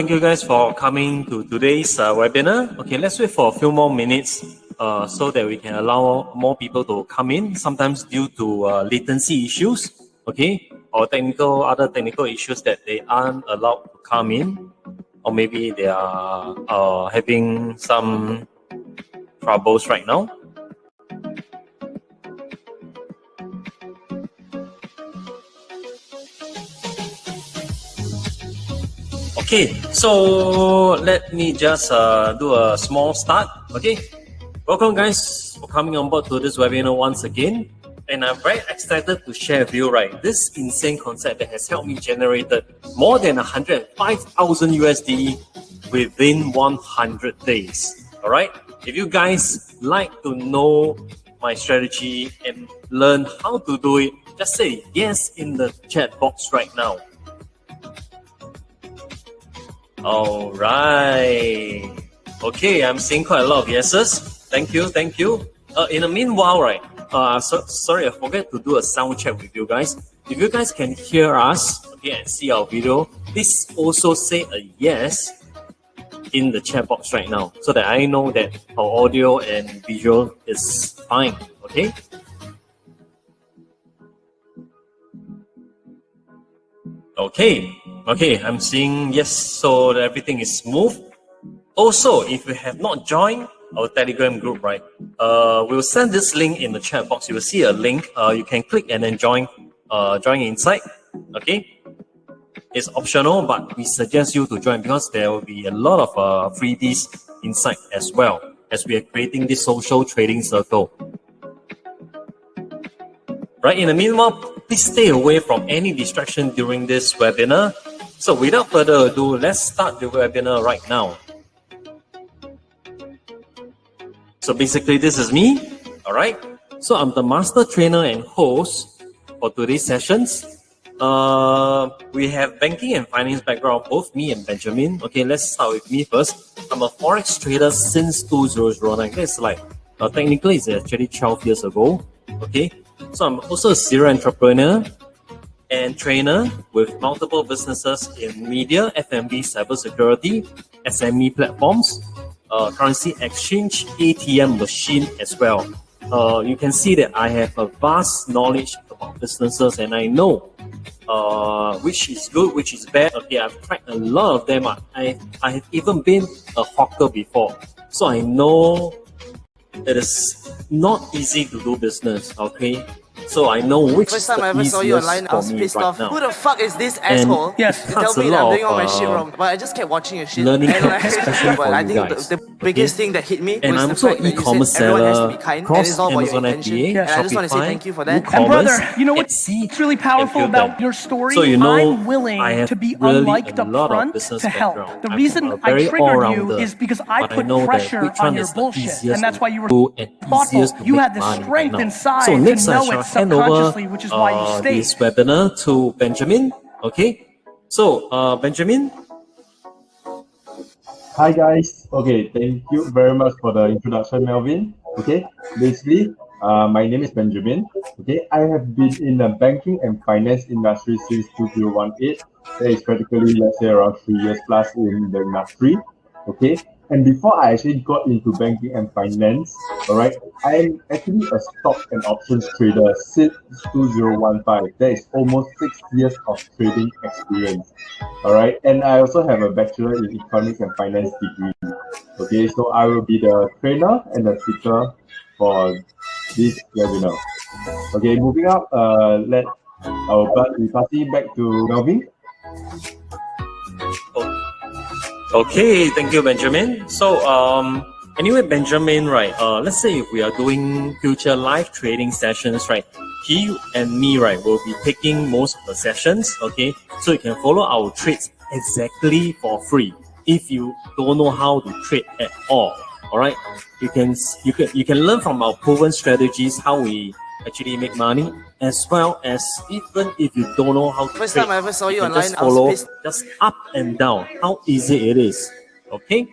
Thank you guys for coming to today's webinar. Okay, let's wait for a few more minutes so that we can allow more people to come in. Sometimes due to latency issues, okay, or other technical issues that they aren't allowed to come in, or maybe they are having some troubles right now. Okay, so let me just do a small start. Okay, welcome guys for coming on board to this webinar once again. And I'm very excited to share with you, right, this insane concept that has helped me generate more than 105,000 USD within 100 days. All right, if you guys like to know my strategy and learn how to do it, just say yes in the chat box right now. All right. Okay, I'm seeing quite a lot of yeses. Thank you, thank you. In the meanwhile, right, sorry, I forgot to do a sound check with you guys. If you guys can hear us, okay, and see our video, please also say a yes in the chat box right now so that I know that our audio and visual is fine, okay? Okay, I'm seeing yes, so that everything is smooth. Also, if you have not joined our Telegram group, right, we'll send this link in the chat box. You will see a link. You can click and then join inside. Okay, it's optional, but we suggest you to join because there will be a lot of freebies inside as well as we are creating this social trading circle. Right, in the meanwhile, please stay away from any distraction during this webinar. So without further ado, let's start the webinar right now. So basically, this is me, all right? So I'm the master trainer and host for today's sessions. We have banking and finance background, both me and Benjamin. Okay, let's start with me first. I'm a Forex trader since 2009. That's like, technically it's actually 12 years ago, okay? So I'm also a serial entrepreneur and trainer with multiple businesses in media, F&B, cybersecurity, SME platforms, currency exchange, ATM machine as well. You can see that I have a vast knowledge about businesses and I know which is good, which is bad. Okay, I've tried a lot of them. I have even been a hawker before. So I know it is not easy to do business, okay? So I know which is the easiest for me right now. Who the fuck is this asshole? Yes, to tell me that I'm doing all my shit wrong. But I just kept watching your shit. Learning and especially but for I you think guys. the biggest thing that hit me And was I'm the also fact that you e-commerce said everyone has to seller, be kind and cross it's all about your Amazon intention. FBA, And I just want to say Shopify, thank you for that. WooCommerce, And brother, you know what's Etsy, really powerful and about Qdot. your story? So you know, I'm willing I have to be really unliked a up lot of front business to help. background. The I'm reason a I very triggered you all-rounder, is because I but I put know that pressure which one on your is the bullshit. easiest And that's to why you were do and thoughtful. easiest to You make had the money right strength now. inside So next to I know shall it hand over subconsciously, which is why you stayed. this webinar to Benjamin. Okay, so Benjamin. Hi guys. Okay, thank you very much for the introduction, Melvin. Okay, basically, my name is Benjamin. Okay, I have been in the banking and finance industry since 2018. That is practically, let's say, around 3 years plus in the industry. Okay, and before I actually got into banking and finance, all right, I'm actually a stock and options trader since 2015. That is almost 6 years of trading experience. All right, and I also have a bachelor in economics and finance degree. Okay, so I will be the trainer and the speaker for this webinar. Okay, moving up, I'll be passing back to Melvin. Okay, thank you, Benjamin. So, anyway, Benjamin, right? Let's say if we are doing future live trading sessions, right? He and me, right, will be taking most of the sessions. Okay, so you can follow our trades exactly for free. If you don't know how to trade at all, all right, you can learn from our proven strategies how we actually make money, as well as even if you don't know how to First trade, time I ever saw you can online, just I was follow pissed. just up and down how easy it is. Okay,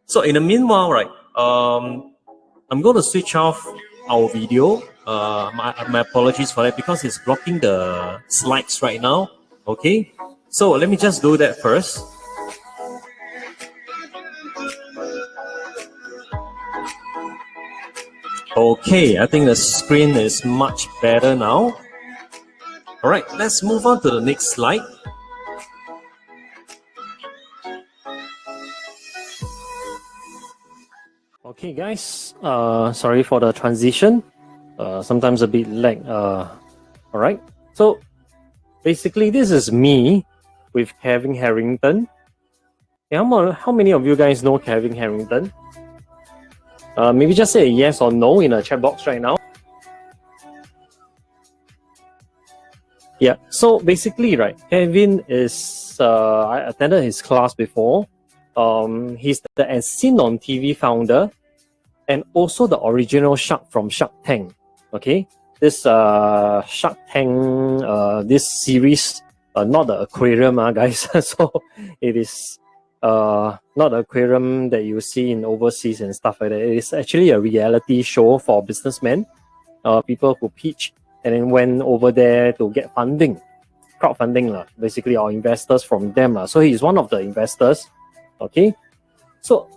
so in the meanwhile, right, I'm going to switch off our video. My apologies for that because it's blocking the slides right now. Okay, so let me just do that first. Okay, I think the screen is much better now. All right, let's move on to the next slide. Okay, guys, sorry for the transition. Sometimes a bit lag. All right, so basically this is me with Kevin Harrington. How many of you guys know Kevin Harrington? Maybe just say yes or no in the chat box right now. Yeah, so basically, right, Kevin is, I attended his class before. He's the As Seen on TV founder and also the original shark from Shark Tank. Okay, this Shark Tank, this series, not the aquarium, guys. So it is not the aquarium that you see in overseas and stuff like that. It is actually a reality show for businessmen, people who pitch and then went over there to get funding, crowdfunding, basically, or investors from them. So he's one of the investors. Okay, so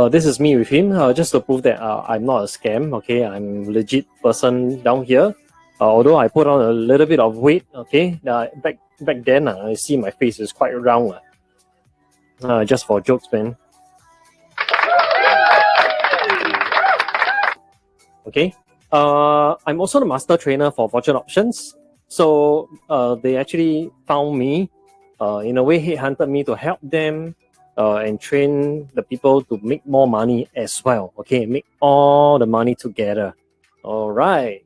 this is me with him, just to prove that I'm not a scam. Okay, I'm a legit person down here. Although I put on a little bit of weight. Okay, back then I see my face is quite round. Just for jokes, man. Okay. I'm also the master trainer for Fortune Options. So they actually found me, in a way headhunted me to help them and train the people to make more money as well. Okay, make all the money together. All right.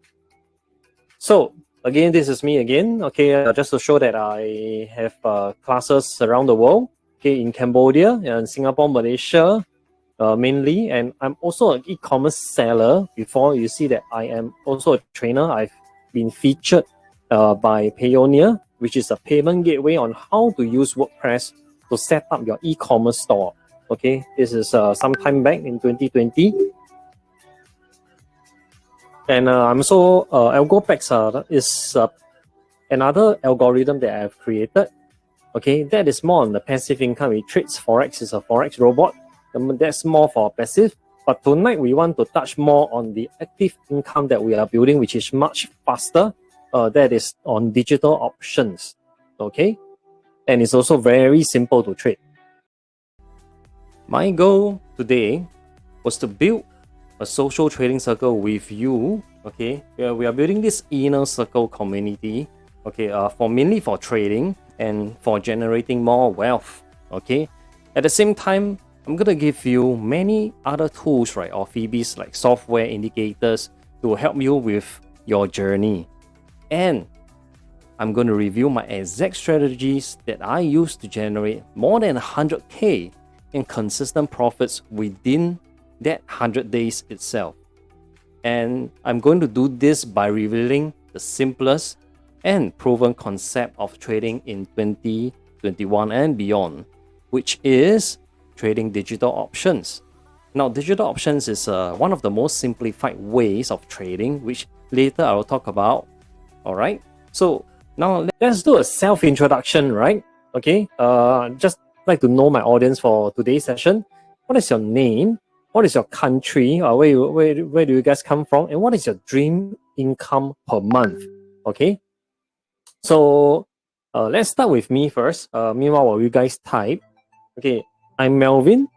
So again, this is me again. Okay, just to show that I have classes around the world. Okay, in Cambodia and Singapore, Malaysia, mainly, and I'm also an e-commerce seller. Before you see that I am also a trainer, I've been featured by Payoneer, which is a payment gateway on how to use WordPress to set up your e-commerce store. Okay, this is some time back in 2020. And I'm also AlgoPax is another algorithm that I've created. Okay, that is more on the passive income. It trades Forex, is a Forex robot. That's more for passive. But tonight we want to touch more on the active income that we are building, which is much faster. That is on digital options. Okay, and it's also very simple to trade. My goal today was to build a social trading circle with you. Okay, we are building this inner circle community. Okay, mainly for trading and for generating more wealth. Okay, at the same time, I'm gonna give you many other tools, right, or freebies like software indicators to help you with your journey. And I'm going to review my exact strategies that I use to generate more than 100K in consistent profits within that 100 days itself. And I'm going to do this by revealing the simplest and proven concept of trading in 2021 and beyond, which is trading digital options. Now, digital options is one of the most simplified ways of trading, which later I will talk about. All right. So now let's do a self-introduction, right? Okay. Just like to know my audience for today's session. What is your name? What is your country? Where do you guys come from? And what is your dream income per month? Okay. So let's start with me first. Meanwhile, while you guys type. Okay. I'm Melvin.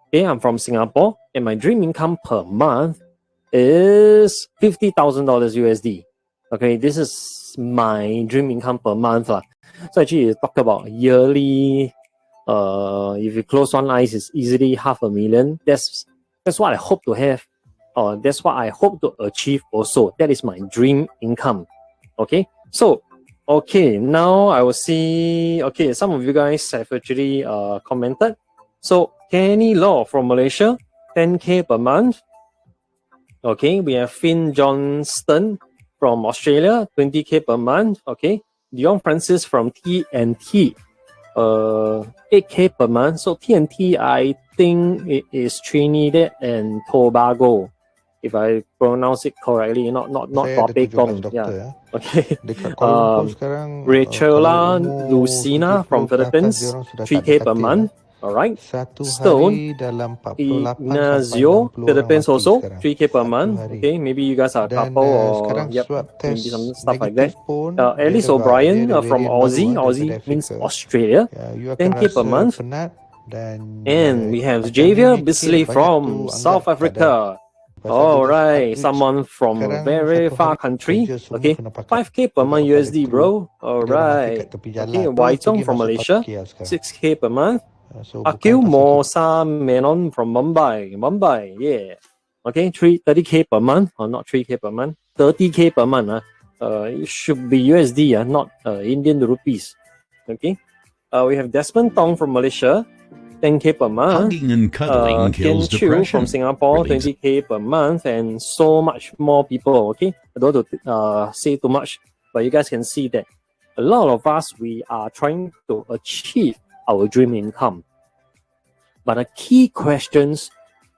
Okay, I'm from Singapore, and my dream income per month is $50,000 USD. Okay, this is my dream income per month. So actually, you talk about yearly. If you close one eye, it's easily $500,000. That's what I hope to have. That's what I hope to achieve also. That is my dream income. Okay, so okay, now I will see. Okay, some of you guys have actually commented. So Kenny Law from Malaysia, 10K per month. Okay, we have Finn Johnston from Australia, 20K per month. Okay, Dion Francis from TNT, 8K per month. So TNT, I think it is Trinidad and Tobago, if I pronounce it correctly, not Tobago. Yeah. Okay. Rachela Lucina from Philippines, 3K per month. Alright. Satu Stone, hari dalam 48 Ignacio, sampai 60 orang Philippines mati also, sekarang. 3K per Satu month. hari. Okay, maybe you guys are a Dan couple or sekarang swab test maybe some stuff like that. negatif pun Alice dia O'Brien dia ada from varian baru, Aussie. daripada Aussie means Afrika. Australia. Ya, you akan 10K per rasa month. penat dan And we have macam Javier ni Bisley sikit, banyak tu from anggap South tak ada. Africa. Pasal All bila right, start someone from a sekarang very satu far hari country. kerja semua Okay, kena pakai. 5K per month Juga USD, pada bro. All kru, dia dah mati right. kat tepi jalan. Okay, Terus Waitong pergi from masuk Malaysia, KL sekarang. 6K per month. So Akil bukan tak Mosa Menon from Mumbai, yeah. Okay, 30K per month, or not 3K per month, 30K per month. It should be USD, not Indian rupees. Okay, we have Desmond Tong from Malaysia, 10K per month. Hugging and cuddling kills Ken Chu depression. from Singapore, Release 20K per month, and so much more people. Okay, I don't want to say too much, but you guys can see that a lot of us, we are trying to achieve our dream income. But the key questions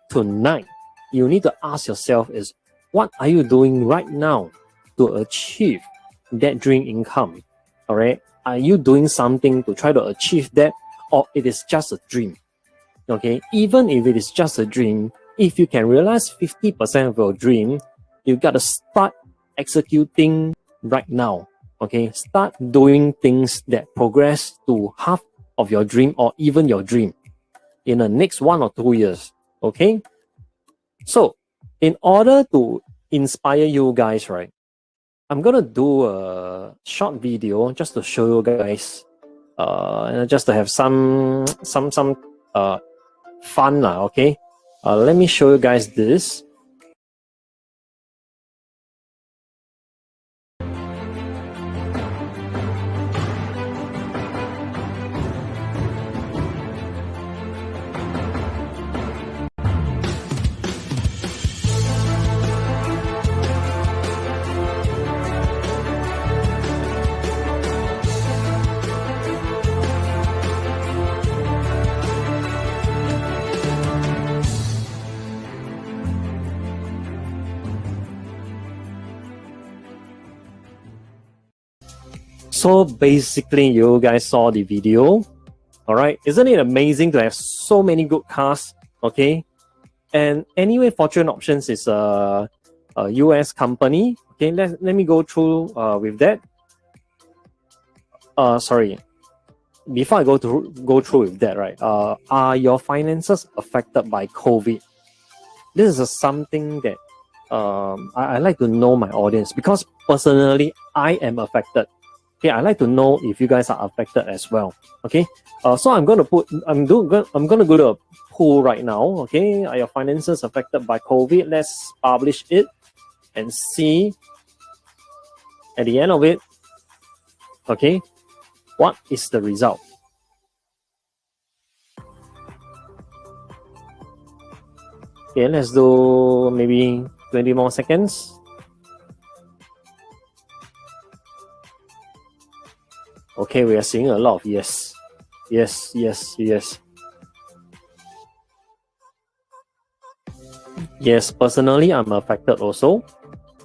tonight you need to ask yourself is, what are you doing right now to achieve that dream income? All right, are you doing something to try to achieve that, or it is just a dream? Okay, even if it is just a dream, if you can realize 50% of your dream, you got to start executing right now. Okay, start doing things that progress to half of your dream or even your dream in the next 1 or 2 years. Okay, so in order to inspire you guys, right, I'm gonna do a short video just to show you guys, just to have some fun lah. Okay, let me show you guys this. So basically, you guys saw the video. All right, isn't it amazing to have so many good cars? Okay, and anyway, Fortune Options is a US company. Okay, let me go through with that. Sorry, before I go through with that, right? Are your finances affected by COVID? This is something that I like to know my audience, because personally I am affected. Okay, I like to know if you guys are affected as well. Okay, so I'm gonna go to a poll right now. Okay, are your finances affected by COVID? Let's publish it and see at the end of it. Okay, what is the result? Okay, let's do maybe 20 more seconds. Okay, we are seeing a lot of yes. Yes, yes, yes. Yes, personally, I'm affected also.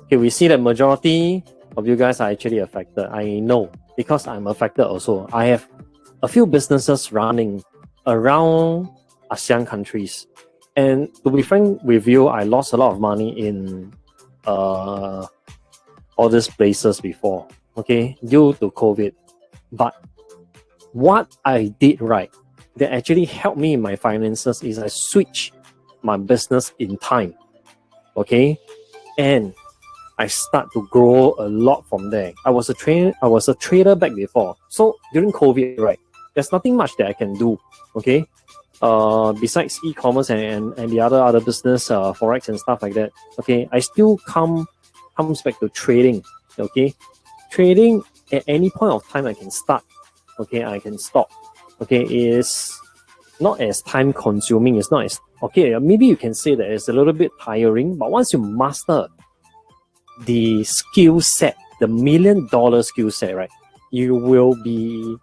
Okay, we see that majority of you guys are actually affected. I know, because I'm affected also. I have a few businesses running around ASEAN countries. And to be frank with you, I lost a lot of money in all these places before, okay, due to COVID. But what I did right that actually helped me in my finances is I switched my business in time, okay, and I start to grow a lot from there. I was a trader back before, so during COVID, right, there's nothing much that I can do, okay, besides e-commerce and the other business, forex and stuff like that. Okay, I still comes back to trading. Okay, trading at any point of time I can start. Okay, I can stop. Okay, it's not as time consuming. It's not as, okay, maybe you can say that it's a little bit tiring, but once you master the skill set, the $1 million skill set, right, you will be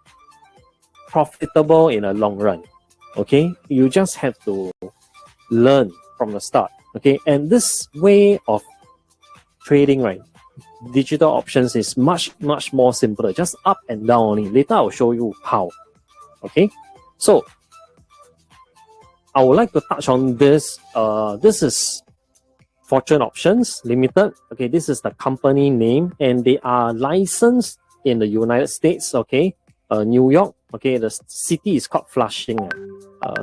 profitable in a long run. Okay, you just have to learn from the start. Okay, and this way of trading, right, digital options is much more simpler, just up and down only. Later I'll show you how. Okay, so I would like to touch on this. This is Fortune Options Limited. Okay, this is the company name, and they are licensed in the United States. Okay, New York. Okay, the city is called Flushing.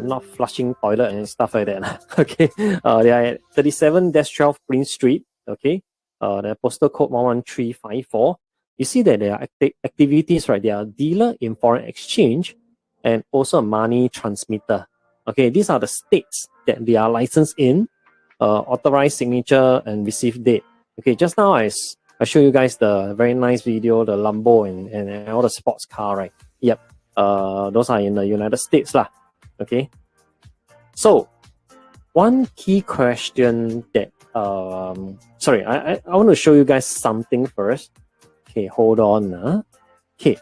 Not Flushing toilet and stuff like that. Okay, they are at 37-12 Prince Street. Okay, the postal code 11354. You see that there are activities, right? They are dealer in foreign exchange and also a money transmitter. Okay, these are the states that they are licensed in, authorized signature and receive date. Okay, just now I show you guys the very nice video, the Lambo and all the sports car, right? Yep, those are in the United States lah. Okay, so one key question that, sorry, I want to show you guys something first. Okay, hold on. Okay,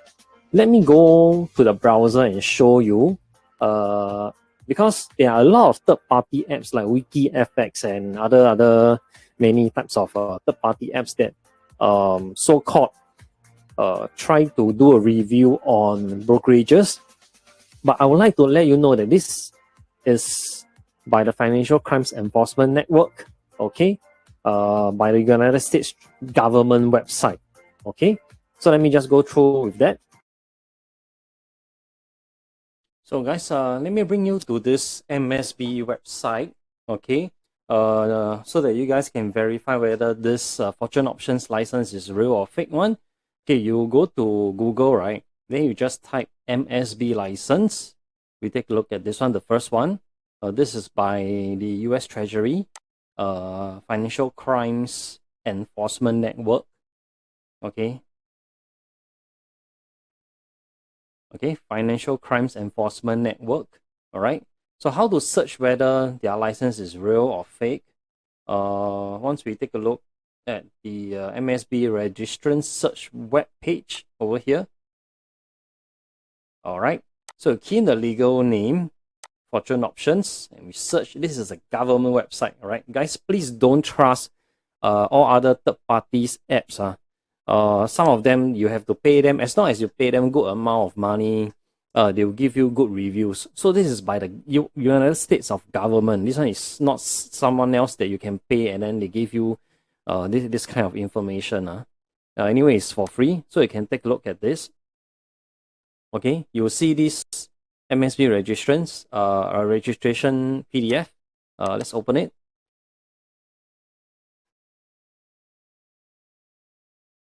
let me go to the browser and show you. Because there are a lot of third-party apps like WikiFX and other many types of third-party apps that so-called try to do a review on brokerages. But I would like to let you know that this is by the Financial Crimes Enforcement Network, okay, by the United States government website. Okay, so let me just go through with that. So guys, let me bring you to this MSB website, okay, so that you guys can verify whether this Fortune Options license is real or fake one. Okay, you go to Google, right? Then you just type MSB license. We take a look at this one, the first one. This is by the US Treasury, Financial Crimes Enforcement Network. Okay, Financial Crimes Enforcement Network. All right, so how to search whether their license is real or fake? Once we take a look at the MSB registrant search web page over here. All right, so key in the legal name, Fortune Options, and we search. This is a government website. All right, guys, please don't trust all other third parties apps. Some of them you have to pay them. As long as you pay them good amount of money, they will give you good reviews. So this is by the United States of government. This one is not someone else that you can pay and then they give you this kind of information. Anyway, it's for free, so you can take a look at this. Okay, you will see this MSB registrants, registration PDF. Let's open it.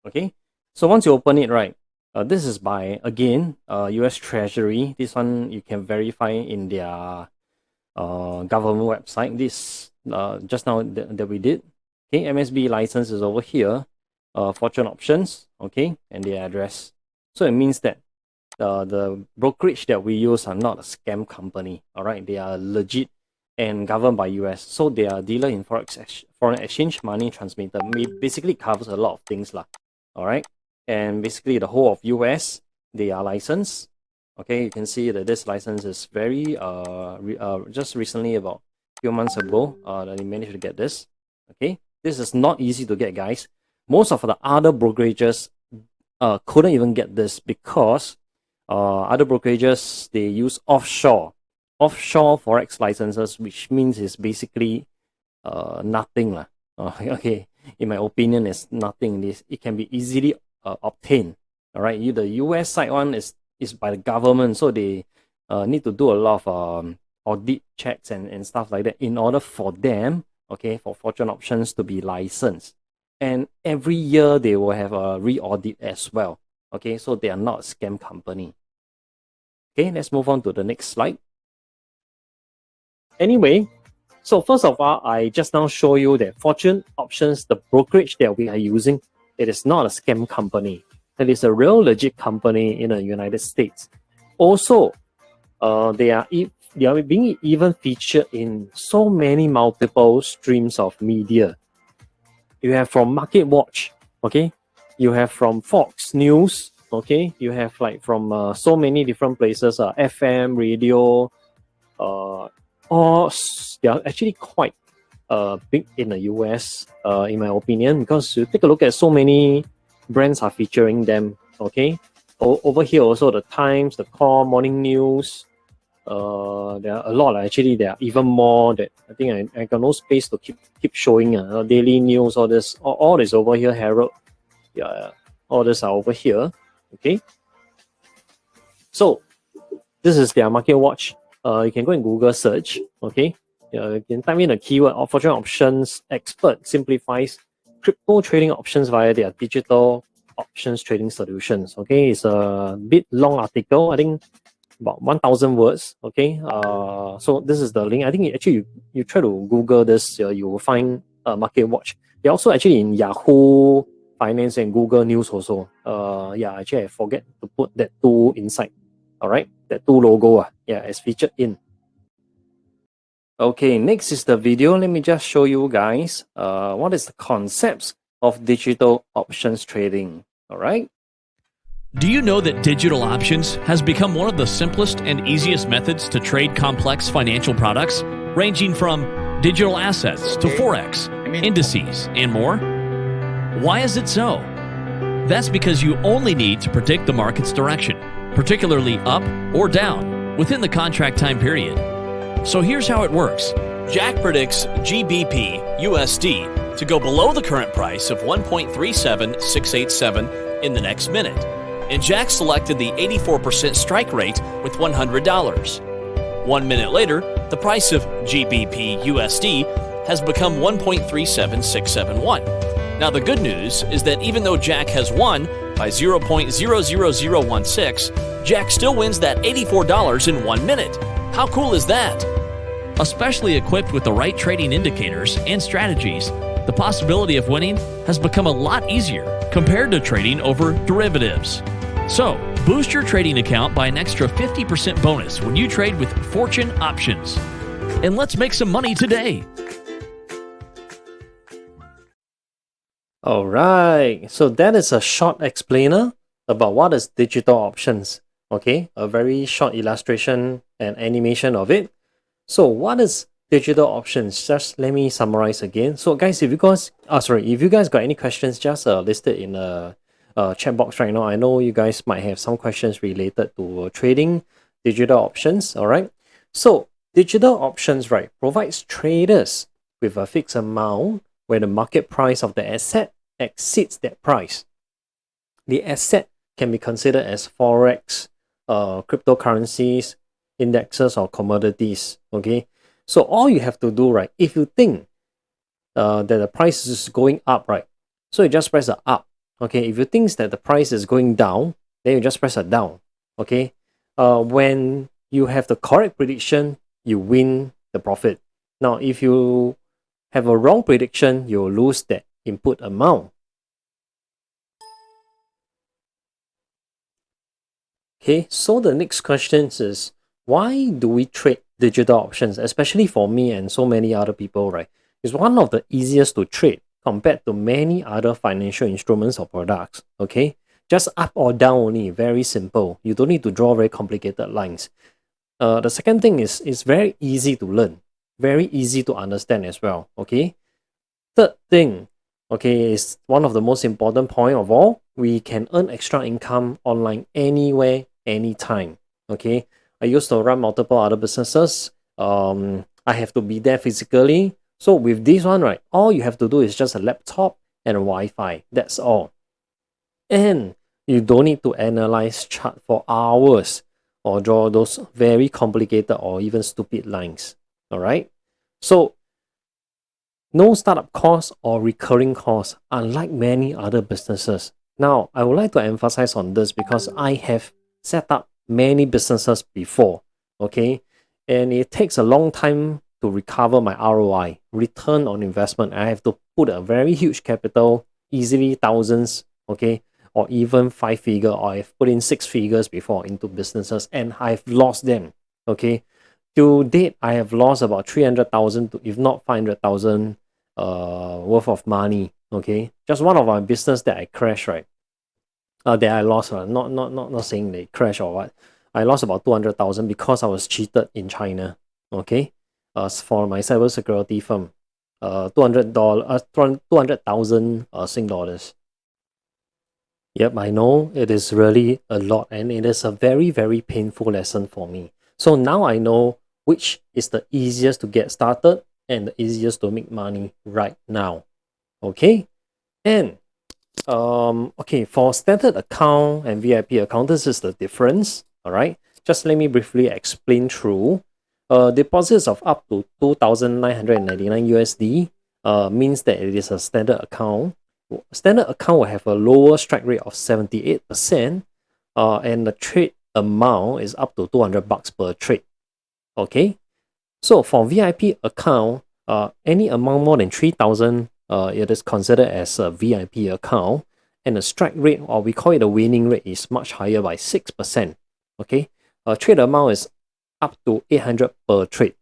Okay, so once you open it, right, this is by, again, US Treasury. This one you can verify in their government website. This just now that we did. Okay, MSB license is over here. Fortune Options, okay, and their address. So it means that the brokerage that we use are not a scam company. All right, they are legit and governed by US. So they are dealer in foreign exchange, money transmitter. It basically covers a lot of things lah. All right, and basically the whole of US, they are licensed. Okay, you can see that this license is very just recently, about a few months ago, that they managed to get this. Okay, this is not easy to get, guys. Most of the other brokerages couldn't even get this because other brokerages, they use offshore forex licenses, which means it's basically nothing lah. Okay, in my opinion, it's nothing. It can be easily obtained. All right, the US side one is by the government, so they need to do a lot of audit checks and stuff like that in order for them, okay, for Fortune Options to be licensed. And every year they will have a re-audit as well. Okay, so they are not a scam company. Okay, let's move on to the next slide. Anyway, so first of all, I just now show you that Fortune Options, the brokerage that we are using, it is not a scam company. It is a real legit company in the United States. Also, they are being even featured in so many multiple streams of media. You have from Market Watch, okay? You have from Fox News, okay? You have like from so many different places, FM, radio, they are actually quite big in the US, in my opinion, because you take a look at so many brands are featuring them, okay? Over here also, the Times, the Call, Morning News, There are a lot. Actually, there are even more that I think I got no space to keep showing. Daily news, all is over here. Herald, yeah, all this are over here. Okay. So this is their market watch. You can go and Google search. Okay. You can type in a keyword: fortune options expert simplifies crypto trading options via their digital options trading solutions. Okay, it's a bit long article. I think about 1,000 words. Okay, so this is the link. I think actually you try to Google this, you will find Market Watch. They're also actually in Yahoo Finance and Google News also. Yeah, actually I forget to put that two inside. All right, that two logo. Yeah, it's featured in. Okay, next is the video. Let me just show you guys what is the concepts of digital options trading. All right. Do you know that digital options has become one of the simplest and easiest methods to trade complex financial products, ranging from digital assets to Forex, indices, and more? Why is it so? That's because you only need to predict the market's direction, particularly up or down, within the contract time period. So here's how it works. Jack predicts GBP USD to go below the current price of 1.37687 in the next minute. And Jack selected the 84% strike rate with $100. 1 minute later, the price of GBP USD has become 1.37671. Now the good news is that even though Jack has won by 0.00016, Jack still wins that $84 in 1 minute. How cool is that? Especially equipped with the right trading indicators and strategies, the possibility of winning has become a lot easier compared to trading over derivatives. So, boost your trading account by an extra 50% bonus when you trade with Fortune Options. And let's make some money today. Alright, so that is a short explainer about what is digital options. Okay, a very short illustration and animation of it. So what is digital options? Just let me summarize again. So guys, if you guys got any questions, just list it in the chat box right now. I know you guys might have some questions related to trading digital options. All right. So digital options, right, provides traders with a fixed amount where the market price of the asset exceeds that price. The asset can be considered as Forex, cryptocurrencies, indexes, or commodities. Okay. So all you have to do, right, if you think that the price is going up, right, so you just press a up. Okay, if you think that the price is going down, then you just press a down. Okay, when you have the correct prediction, you win the profit. Now, if you have a wrong prediction, you'll lose that input amount. Okay, so the next question is, why do we trade digital options, especially for me and so many other people, right? It's one of the easiest to trade compared to many other financial instruments or products. Okay, just up or down only, very simple. You don't need to draw very complicated lines. The second thing is it's very easy to learn, very easy to understand as well. Okay, third thing, okay, is one of the most important point of all. We can earn extra income online anywhere, anytime. Okay, I used to run multiple other businesses. I have to be there physically. So with this one, right, all you have to do is just a laptop and a Wi-Fi. That's all. And you don't need to analyze chart for hours or draw those very complicated or even stupid lines. All right. So no startup costs or recurring costs, unlike many other businesses. Now, I would like to emphasize on this because I have set up many businesses before. Okay. And it takes a long time to recover my ROI, return on investment. I have to put a very huge capital, easily thousands, okay, or even 5 figure, or I've put in 6 figures before into businesses and I've lost them, okay. To date, I have lost about 300,000 to, if not 500,000 worth of money, okay. Just one of my business that I crashed, right, that I lost, not saying they crash or what. I lost about 200,000 because I was cheated in China, okay. For my cybersecurity firm, $200,000 Sing dollars. Yep, I know it is really a lot, and it is a very, very painful lesson for me. So now I know which is the easiest to get started and the easiest to make money right now. Okay, and okay, for standard account and VIP account, this is the difference. All right, just let me briefly explain through. Deposits of up to 2,999 USD means that it is a standard account. Standard account will have a lower strike rate of 78%, and the trade amount is up to $200 per trade. Okay, so for VIP account, any amount more than 3,000, it is considered as a VIP account, and the strike rate, or we call it the winning rate, is much higher by 6%. Okay, trade amount is up to 800 per trade.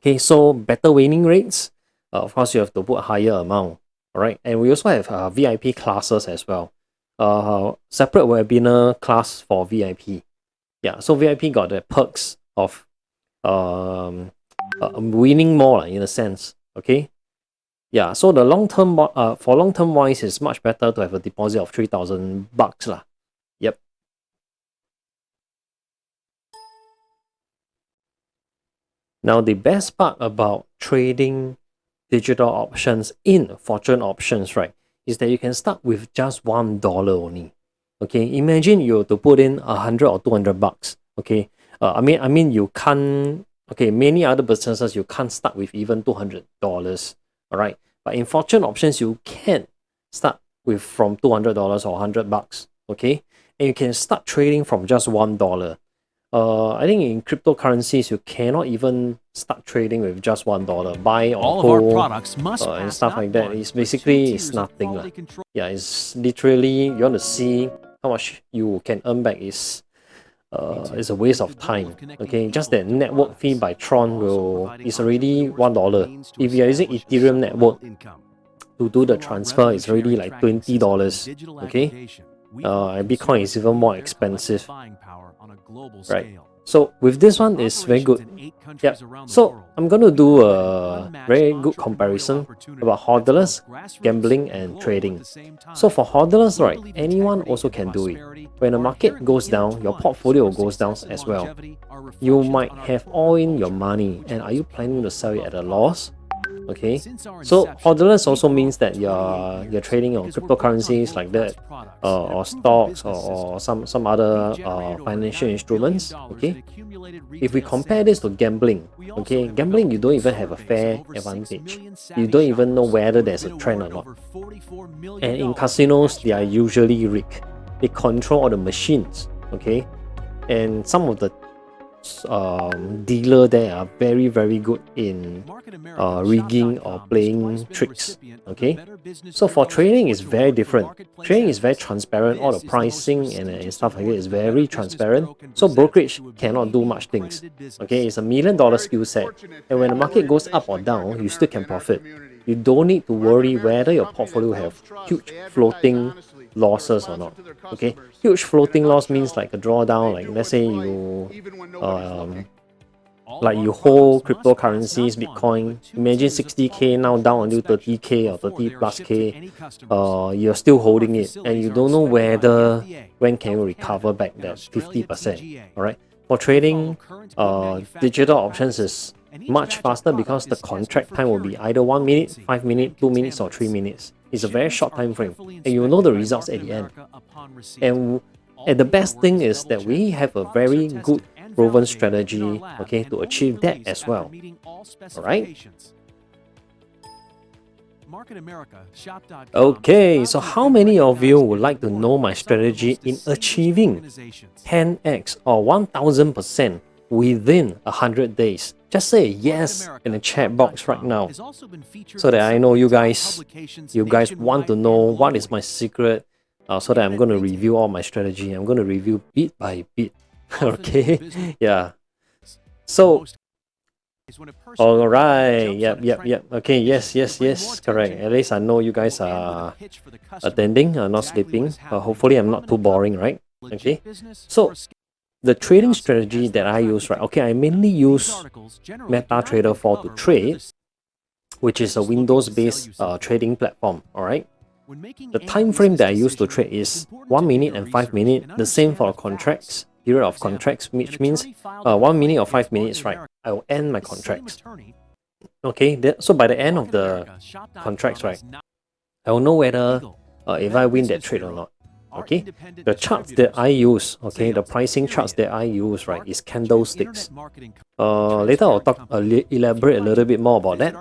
Okay, so better winning rates, of course you have to put a higher amount. All right, and we also have VIP classes as well. Separate webinar class for VIP. Yeah, so VIP got the perks of winning more in a sense. Okay, yeah. So the long term, for long term wise, it's much better to have a deposit of $3,000 lah. Yep. Now the best part about trading digital options in fortune options, right, is that you can start with just $1 only. Okay, imagine you have to put in 100 or $200. Okay, I mean you can't. Okay, many other businesses you can't start with even $200. All right, but in fortune options you can start with from $200 or $100. Okay, and you can start trading from just $1. I think in cryptocurrencies you cannot even start trading with just $1. Buy or All of hold our products must and pass stuff not like that. one, It's but basically two it's tiers of nothing lah. quality control. Yeah, it's literally you want to see how much you can earn back is a waste of time. Okay, just that network fee by Tron is already $1. If you are using Ethereum network to do the transfer, it's already like $20. Okay, and Bitcoin is even more expensive. Right. So with this one, it's very good. Yeah. So I'm going to do a very good comparison about hodlers, gambling, and trading. So for hodlers, right, anyone also can do it. When the market goes down, your portfolio goes down as well. You might have all in your money, and are you planning to sell it at a loss? Okay, so hodlers also means that you're trading on cryptocurrencies like that, or stocks, or some other financial instruments. Okay, if we compare this to gambling, okay, gambling you don't even have a fair advantage. You don't even know whether there's a trend or not. And in casinos, they are usually rigged. They control all the machines. Okay, and some of the dealer there are very good in rigging or playing tricks. Okay, so for trading is very different. Trading is very transparent. All the pricing and stuff like that is very transparent, so brokerage cannot do much things. Okay, it's $1 million skill set, and when the market goes up or down, you still can profit. You don't need to worry whether your portfolio have huge floating losses or not. Okay, huge floating loss means like a drawdown, like let's say you hold cryptocurrencies, Bitcoin, imagine 60k now down until 30k or 30 plus k, you're still holding it and you don't know when can you recover back that 50%. All right, for trading, digital options is much faster because the contract time will be either 1 minute, 5 minutes, 2 minutes, or 3 minutes. It's a very short time frame, and you will know the results at the end. And the best thing is that we have a very good proven strategy, okay, to achieve that as well. All right. Okay, so how many of you would like to know my strategy in achieving 10x or 1000% within 100 days? Just say yes in the chat box right now, so that I know you guys want to know what is my secret, so that I'm going to review all my strategy. I'm going to review bit by bit. Okay, yeah. So, all right, yep. Okay, yes, correct. At least I know you guys are attending, not sleeping. Hopefully, I'm not too boring, right? Okay, so the trading strategy that I use, right? Okay, I mainly use MetaTrader 4 to trade, which is a Windows-based trading platform. All right. The time frame that I use to trade is 1 minute and 5 minutes. The same for contracts. period of contracts, which means 1 minute or 5 minutes, right? I will end my contracts. Okay, so by the end of the contracts, right, I will know whether if I win that trade or not. Okay, the charts that I use, okay, the pricing charts that I use, right, is candlesticks. Later I'll elaborate a little bit more about that.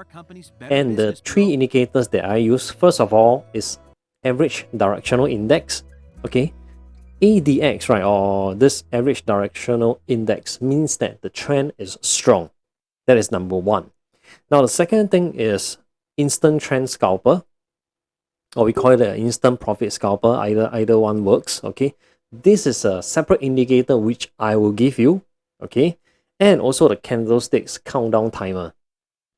And the 3 indicators that I use, first of all, is average directional index. Okay, ADX, right, or this average directional index means that the trend is strong. That is number 1. Now the second thing is instant trend scalper, or we call it an instant profit scalper. Either one works. Okay, this is a separate indicator which I will give you. Okay, and also the candlesticks countdown timer.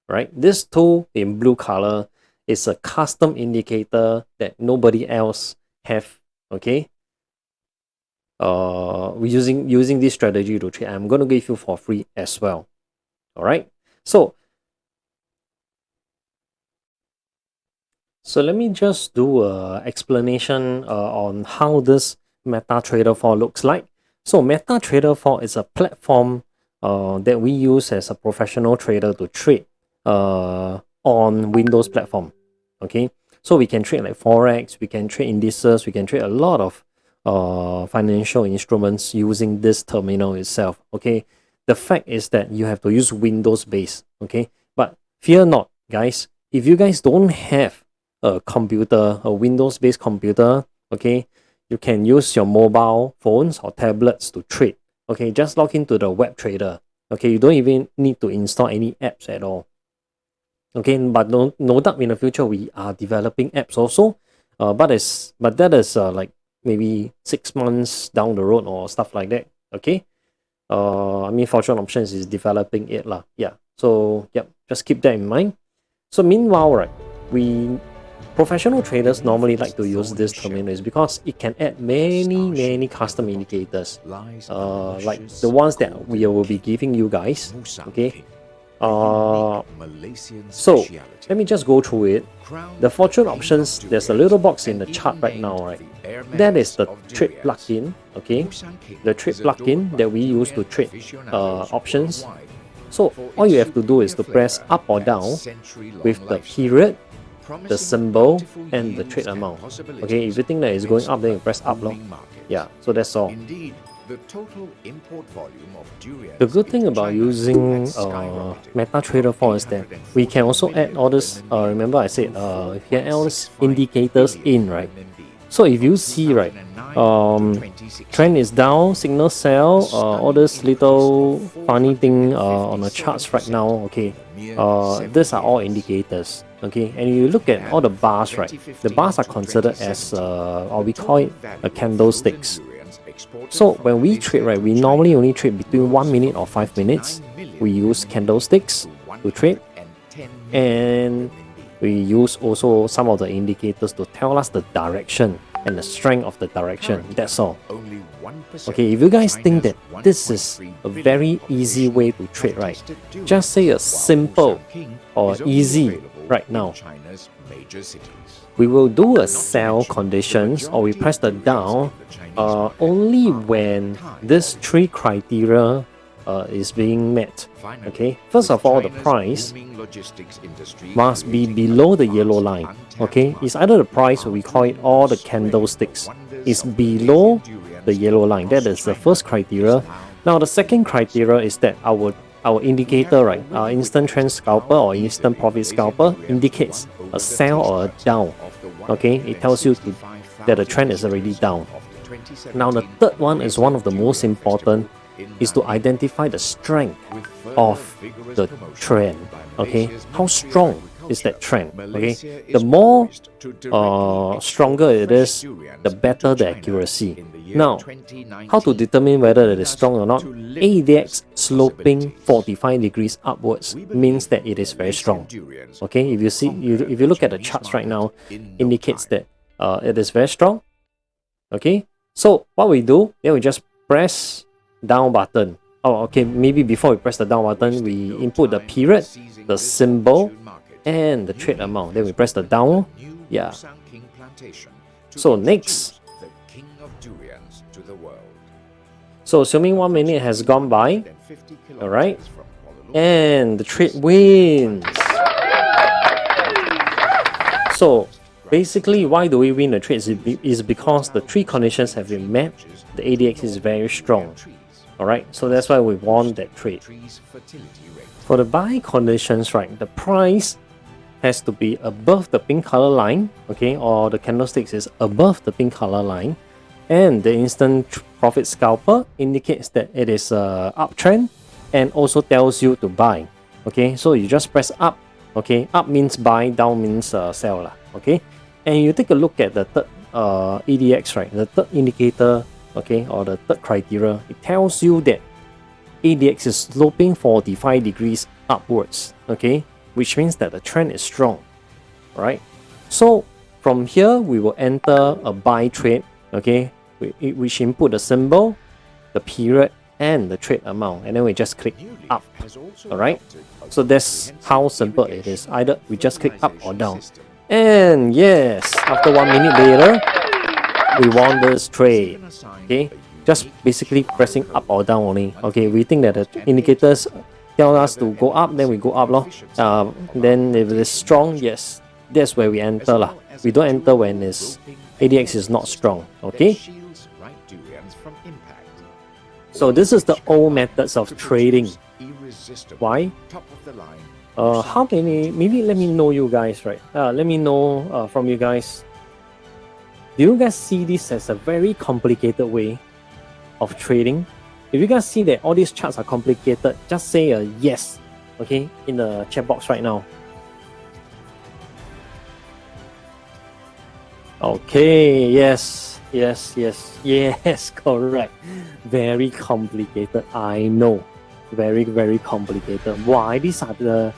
Right, this tool in blue color is a custom indicator that nobody else have. Okay, we're using this strategy to trade. I'm going to give you for free as well. All right, so let me just do an explanation on how this MetaTrader 4 looks like. So MetaTrader 4 is a platform that we use as a professional trader to trade on Windows platform. Okay, so we can trade like Forex, we can trade indices, we can trade a lot of financial instruments using this terminal itself. Okay, the fact is that you have to use Windows base. Okay, but fear not, guys. If you guys don't have a computer, a Windows-based computer, okay, you can use your mobile phones or tablets to trade. Okay, just log into the web trader. Okay, you don't even need to install any apps at all. Okay, but no doubt in the future we are developing apps also. But that is like maybe 6 months down the road or stuff like that. Okay. I mean, Fortune Options is developing it lah. Yeah. So yep, just keep that in mind. So meanwhile, right, professional traders normally like to use this terminal because it can add many custom indicators, like the ones that we will be giving you guys. Okay. So let me just go through it. The Fortune Options, there's a little box in the chart right now, right? That is the trade plugin. Okay, the trade plugin that we use to trade options. So all you have to do is to press up or down with the period, the symbol, and the trade amount. Okay, if you think that it's going up, then you press up. Yeah, so that's all. The good thing about using MetaTrader 4 is that we can also add all this. Remember I said you can add all these indicators in, right? So if you see, right, trend is down, signal sell, all this little funny thing on the charts right now. Okay, these are all indicators. Okay, and you look at all the bars, right? The bars are considered as or we call it a candlesticks. So when we trade, right, we normally only trade between 1 minute or 5 minutes. We use candlesticks to trade, and we use also some of the indicators to tell us the direction and the strength of the direction. That's all. Okay, if you guys think that this is a very easy way to trade, right, just say a simple or easy right now. We will do a sell conditions, or we press the down only when these 3 criteria is being met. Okay, first of all, the price must be below the yellow line. Okay, it's either the price, or we call it all the candlesticks, is below the yellow line. That is the first criteria. Now the second criteria is that our indicator, right, instant trend scalper or instant profit scalper, indicates a sell or a down. Okay, it tells you that the trend is already down. Now the third one is one of the most important, is to identify the strength of the trend. Okay, how strong is that trend? Okay, the more stronger it is, the better the accuracy. Now, how to determine whether it is strong or not? ADX sloping 45 degrees upwards means that it is very strong. Okay, if you look at the charts right now, indicates that it is very strong. Okay, so what we do, then we just press down button. Oh, okay, maybe before we press the down button, we input the period, the symbol, and the trade amount. Then we press the down. Yeah. So next. So assuming 1 minute has gone by, all right, and the trade wins. So basically, why do we win the trade is because the three conditions have been met. The ADX is very strong. Alright, so that's why we won that trade. For the buy conditions, right, the price has to be above the pink color line, okay, or the candlesticks is above the pink color line, and the instant profit scalper indicates that it is a uptrend and also tells you to buy. Okay, so you just press up. Okay, up means buy, down means sell lah. Okay, and you take a look at the third ADX, right, the third indicator, okay, or the third criteria. It tells you that ADX is sloping 45 degrees upwards, okay, which means that the trend is strong, right? So from here we will enter a buy trade, okay, which input the symbol, the period, and the trade amount, and then we just click up. All right, so that's how simple it is. Either we just click up or down, and yes, after 1 minute later we won this trade. Okay, just basically pressing up or down only. Okay, we think that the indicators tell us to go up, then we go up lor. Then if it is strong, yes, that's where we enter lah. We don't enter when it's ADX is not strong. Okay, so this is the old methods of trading. Why? How many? Maybe let me know you guys, right? Let me know from you guys. Do you guys see this as a very complicated way of trading? If you guys see that all these charts are complicated, just say a yes, okay, in the chat box right now. Okay, yes, correct. Very complicated, I know. Very, very complicated. Why? These are the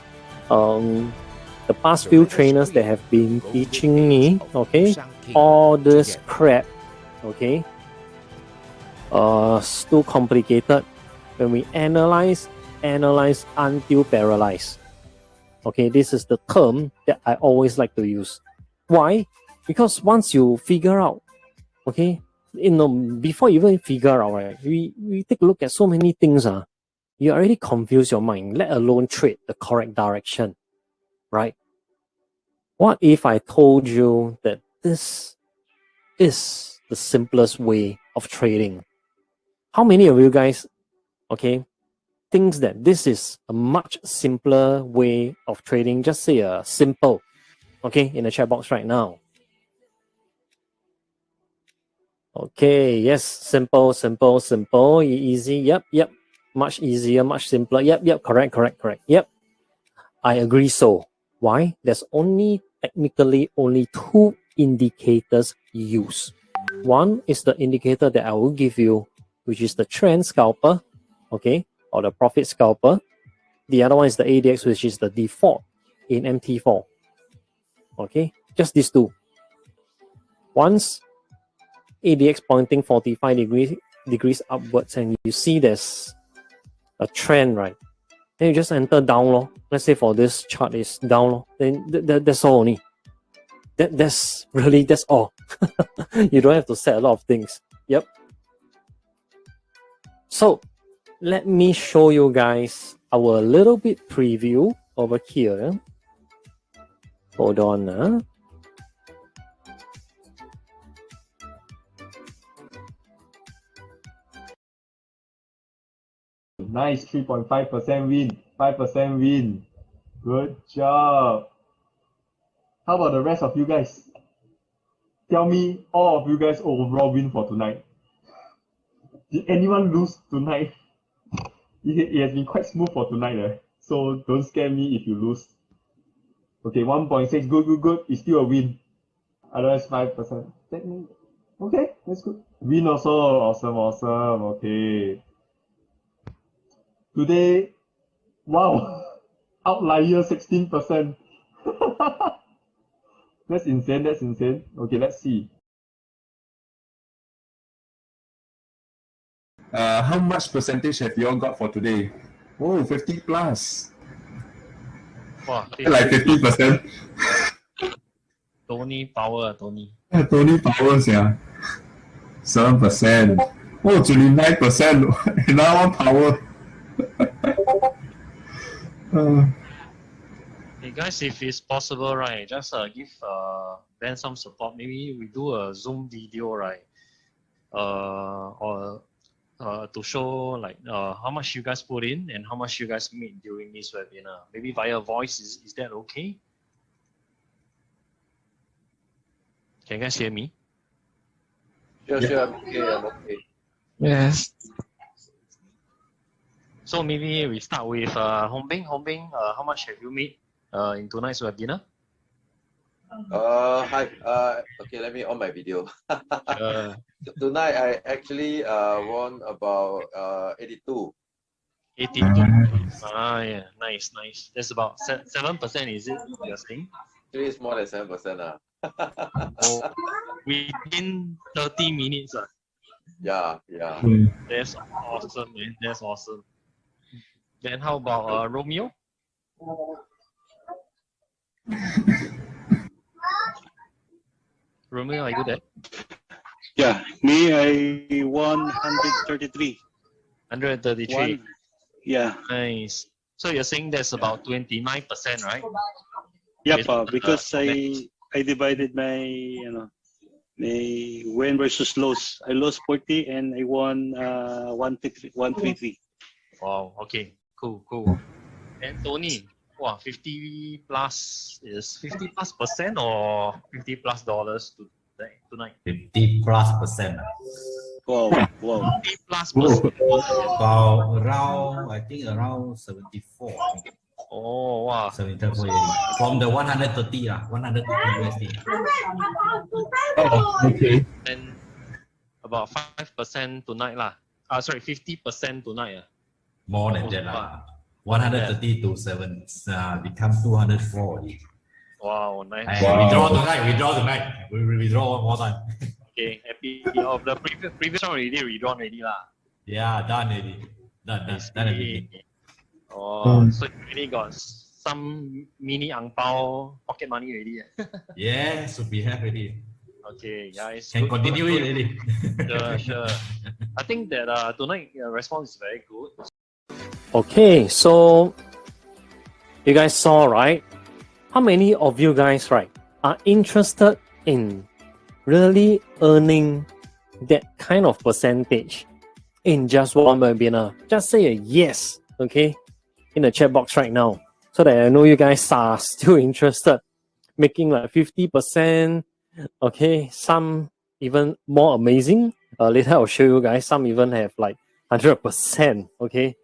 past few trainers that have been teaching me, okay, all this crap, okay. Too complicated. When we analyze until paralyzed. Okay, this is the term that I always like to use. Why? Because once you figure out, okay, before you even figure out, right, we take a look at so many things, you already confuse your mind, let alone trade the correct direction, right? What if I told you that this is the simplest way of trading? How many of you guys, okay, thinks that this is a much simpler way of trading? Just say a simple, okay, in the chat box right now. Okay, yes, simple, easy, yep, much easier, much simpler, yep, correct, yep, I agree so. Why? There's technically only two indicators used. One is the indicator that I will give you, which is the trend scalper, okay, or the profit scalper. The other one is the ADX, which is the default in MT4. Okay, just these two. Once ADX pointing 45 degrees upwards and you see there's a trend, right, then you just enter down lor. Let's say for this chart is down lor. Then that's all only. That's all. You don't have to set a lot of things. Yep. So let me show you guys our little bit preview over here. Hold on. Nice, 3.5% win, 5% win. Good job. How about the rest of you guys? Tell me all of you guys overall win for tonight. Did anyone lose tonight? It has been quite smooth for tonight, so don't scare me if you lose. Okay, 1.6, good. It's still a win. Otherwise 5%. Okay, that's good. Win also, awesome. Okay. Today, wow, outlier 16%. That's insane. Okay, let's see. How much percentage have you all got for today? Oh, 50 plus. Wow, like 50%. Tony power, Tony. Tony powers, yeah. 7%. Oh, 29%. Now power. Hey guys, if it's possible, right, just give Ben some support. Maybe we do a Zoom video, right? Or to show like how much you guys put in and how much you guys made during this webinar. Maybe via voice. Is that okay? Can you guys hear me? Sure, I'm okay. Yes. So maybe we start with Hong Bing. Hong Bing, how much have you made in tonight's webinar? Hi. Okay, let me on my video. Tonight I actually won about 82. 82. Yeah, nice. That's about 7%, is it? You're saying? Actually, it's more than 7%. Oh, within 30 minutes. Yeah. That's awesome, man. That's awesome. Then how about Romeo? Romeo, are you there? Yeah, me, I won 133. 133. Yeah. Nice. So you're saying that's about 29%, right? Yep, because I divided my my win versus lose. I lost 40 and I won 133. Wow. Okay. Cool. And Tony, wow, 50 plus is 50 plus percent or 50 plus dollars tonight? 50 plus percent. Wow. 50 plus percent. About around, I think around 74. Oh, wow. 74 from the 130 130 USD. Oh, okay. And about 5% tonight lah. Sorry, 50% tonight. More than that 130 to 7 become 204 already. Wow, nice. Wow. Withdraw tonight. We will withdraw one more time. Okay, happy. Of the previous one already withdrawn already lah. Yeah, done already. Done already. Oh, so you really got some mini ang pao pocket money already. Yeah, should be have already. Okay, guys. Can continue it already. Sure. I think that tonight response is very good. Okay, so you guys saw, right? How many of you guys, right, are interested in really earning that kind of percentage in just one webinar? Just say a yes, okay, in the chat box right now, so that I know you guys are still interested. Making like 50%, okay, some even more amazing. Later I'll show you guys. Some even have like 100%, okay.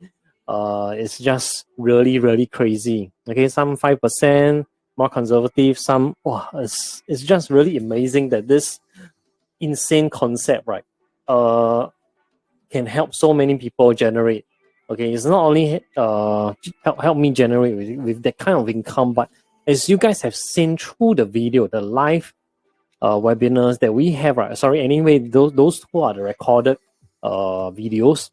It's just really crazy. Okay, some 5%, more conservative. Some it's just really amazing that this insane concept, right, can help so many people generate. Okay, it's not only help me generate with that kind of income, but as you guys have seen through the video, the live webinars that we have, right? Sorry, anyway, those who are the recorded videos,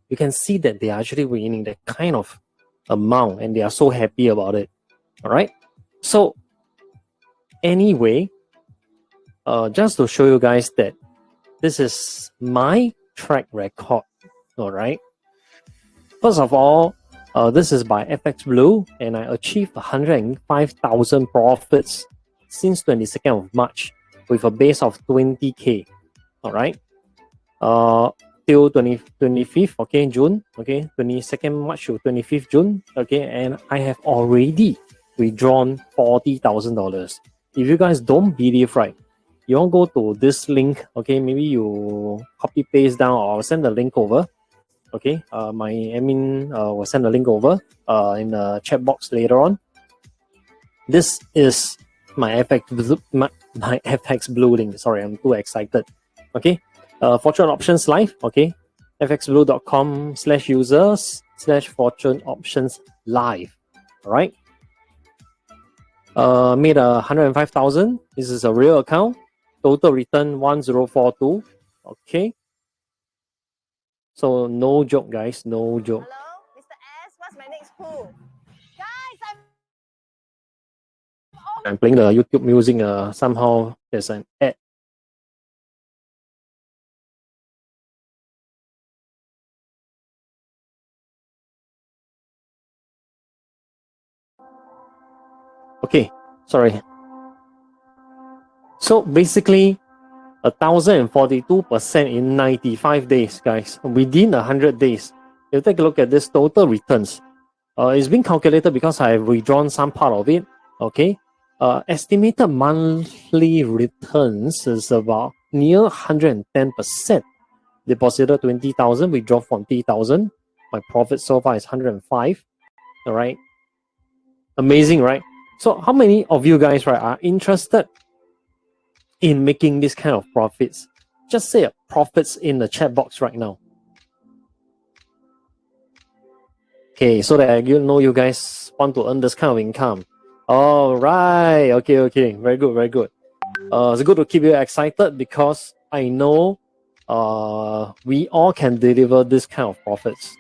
you can see that they are actually winning that kind of amount and they are so happy about it. All right. So anyway, just to show you guys that this is my track record. All right. First of all, this is by FX Blue, and I achieved 105,000 profits since 22nd of March with a base of 20K. All right. Till 25th, okay, June, okay, 22nd March to 25th June, okay, and I have already withdrawn $40,000. If you guys don't believe, right, you want to go to this link, okay, maybe you copy paste down or I'll send the link over, okay, my admin will send the link over in the chat box later on. This is my FX Blue link. Sorry, I'm too excited. Okay. Fortune Options Live, okay, fxblue.com/users/fortune options live. All right. Made 105,000. This is a real account. Total return 1042. Okay. So no joke, guys. No joke. Hello, Mr. S. What's my next pool? Guys, I'm playing the YouTube music. Somehow there's an ad Okay, sorry. So basically, 1,042% in 95 days, guys. Within 100 days, you take a look at this total returns. It's been calculated because I have withdrawn some part of it. Okay, estimated monthly returns is about near 110%. Deposited 20,000, withdraw 40,000. My profit so far is 105. All right, amazing, right? So how many of you guys, right, are interested in making this kind of profits? Just say profits in the chat box right now. Okay, so that you guys want to earn this kind of income. All right, okay, very good. It's good to keep you excited because I know we all can deliver this kind of profits.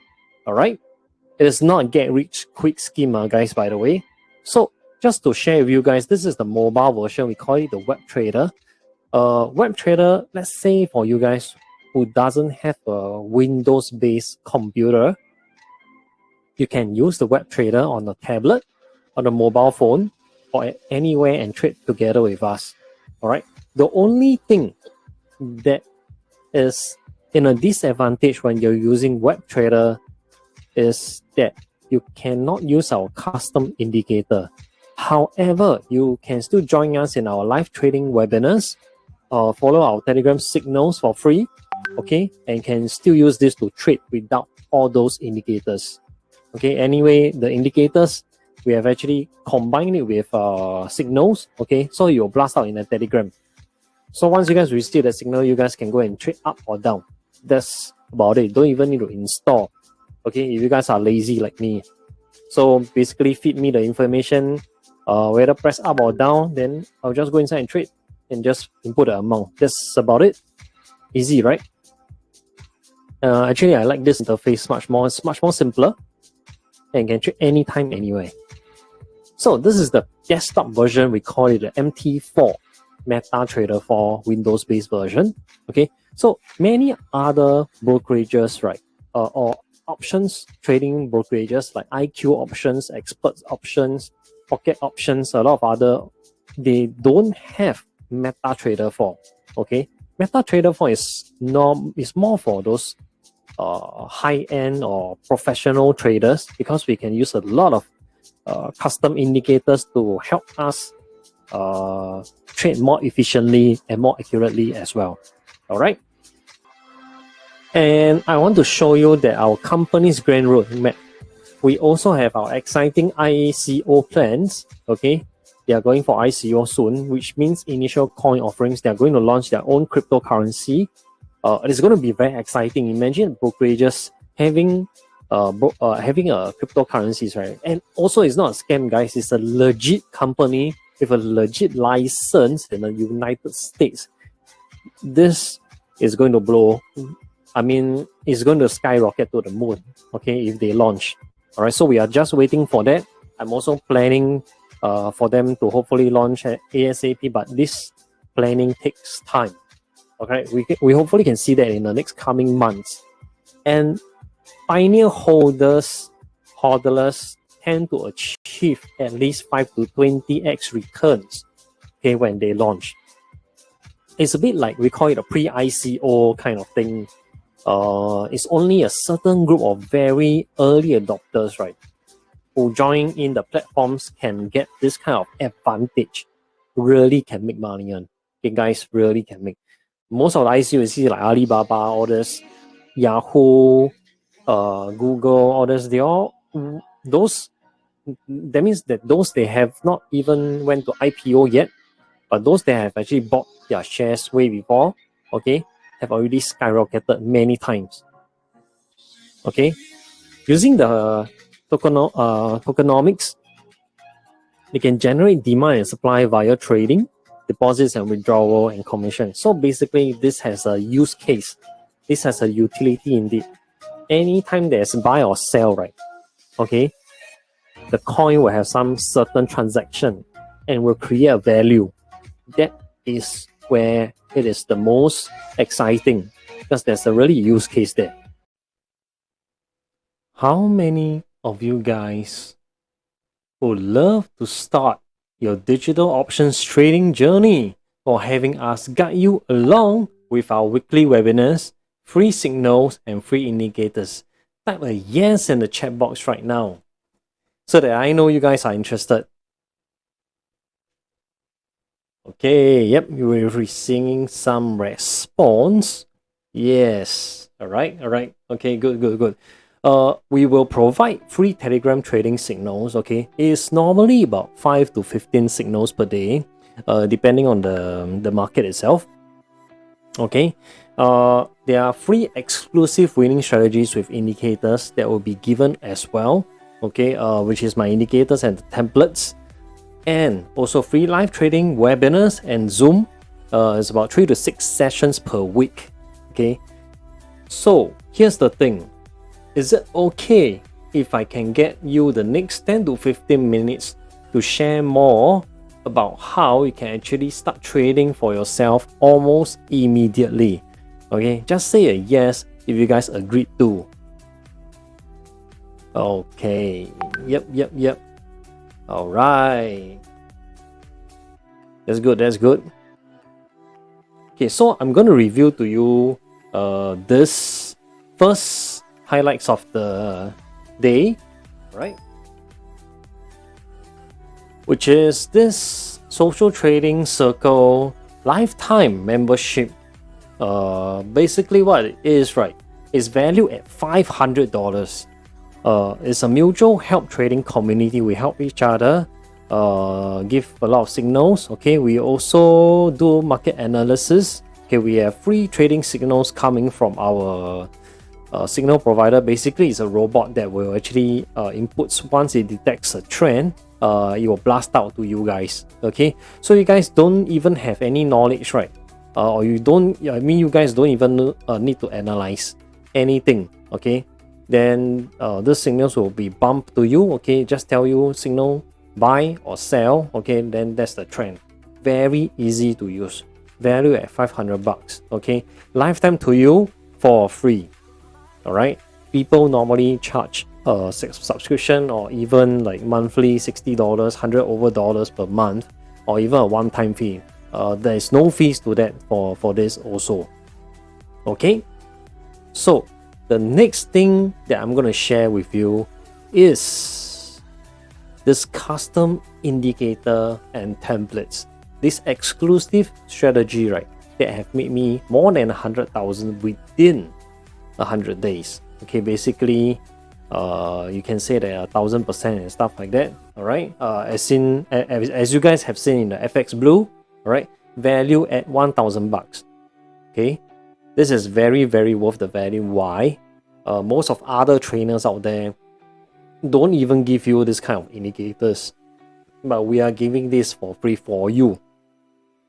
All right, it is not a get rich quick scheme, guys, by the way. So just to share with you guys, this is the mobile version. We call it the Web Trader. Web Trader, let's say for you guys who doesn't have a Windows-based computer, you can use the Web Trader on a tablet, on a mobile phone, or anywhere and trade together with us. All right. The only thing that is in a disadvantage when you're using Web Trader is that you cannot use our custom indicator. However, you can still join us in our live trading webinars, follow our Telegram signals for free, okay, and can still use this to trade without all those indicators. Okay, anyway, the indicators, we have actually combined it with signals, okay, so you'll blast out in a Telegram. So once you guys receive the signal, you guys can go and trade up or down. That's about it. Don't even need to install, okay, if you guys are lazy like me. So basically feed me the information, whether press up or down, then I'll just go inside and trade and just input the amount. That's about it. Easy, right? Actually, I like this interface much more. It's much more simpler and can trade anytime, anywhere. So this is the desktop version. We call it the MT4 MetaTrader 4 Windows-based version. Okay, so many other brokerages, right, or options trading brokerages like IQ options, expert options, pocket options, a lot of other, they don't have MetaTrader 4. Okay, MetaTrader 4 is more for those high-end or professional traders because we can use a lot of custom indicators to help us trade more efficiently and more accurately as well. All right. And I want to show you that our company's grand roadmap. We also have our exciting ICO plans. Okay, they are going for ICO soon, which means initial coin offerings. They are going to launch their own cryptocurrency. It's going to be very exciting. Imagine brokerages having cryptocurrencies, right? And also, it's not a scam, guys. It's a legit company with a legit license in the United States. This is going to blow. I mean, it's going to skyrocket to the moon. Okay, if they launch. All right. So we are just waiting for that. I'm also planning for them to hopefully launch at ASAP, but this planning takes time. Okay, we hopefully can see that in the next coming months. And Pioneer hodlers tend to achieve at least 5 to 20x returns, okay, when they launch. It's a bit like we call it a pre-ICO kind of thing. It's only a certain group of very early adopters, right, who join in the platforms can get this kind of advantage. Really can make money on. Okay, guys, really can make. Most of the ICO you see like Alibaba, all this, Yahoo, Google, all this, they all, those, that means that those they have not even went to IPO yet, but those they have actually bought their shares way before, okay, have already skyrocketed many times. Okay, using the tokenomics, they can generate demand and supply via trading, deposits and withdrawal and commission. So basically, this has a use case. This has a utility indeed. Anytime there's buy or sell, right? Okay, the coin will have some certain transaction and will create a value. That is where it is the most exciting because there's a really use case there. How many of you guys would love to start your digital options trading journey, for having us guide you along with our weekly webinars, free signals, and free indicators. Type a yes in the chat box right now so that I know you guys are interested. Okay, yep, you will be seeing some response. Yes. All right. Okay, good. We will provide free Telegram trading signals. Okay, it's normally about 5 to 15 signals per day, depending on the market itself. Okay, there are free exclusive winning strategies with indicators that will be given as well. Okay, which is my indicators and the templates, and also free live trading webinars and Zoom. It's about 3 to 6 sessions per week. Okay, so here's the thing. Is it okay if I can get you the next 10 to 15 minutes to share more about how you can actually start trading for yourself almost immediately? Okay, just say a yes if you guys agreed to. Okay, yep. All right, that's good. Okay, so I'm going to review to you this first highlights of the day, right? Which is this Social Trading Circle lifetime membership. Basically what it is, right, is valued at $500. It's a mutual help trading community. We help each other, give a lot of signals. Okay, we also do market analysis. Okay, we have free trading signals coming from our signal provider. Basically, it's a robot that will actually inputs. Once it detects a trend, it will blast out to you guys. Okay, so you guys don't even have any knowledge, right? Or you guys don't even need to analyze anything. Okay, then the signals will be bumped to you. Okay, just tell you signal buy or sell. Okay, then that's the trend. Very easy to use. Value at $500. Okay, lifetime to you for free. All right, people normally charge subscription or even like monthly $60, $100 over per month, or even a one-time fee. There is no fees to that for this also. Okay, so the next thing that I'm going to share with you is this custom indicator and templates. This exclusive strategy, right, that have made me more than 100,000 within 100 days. Okay, basically you can say that 1000% and stuff like that. All right, as you guys have seen in the FX Blue, all right, value at $1,000. Okay, this is very worth the value. Why? Most of other trainers out there don't even give you this kind of indicators, but we are giving this for free for you.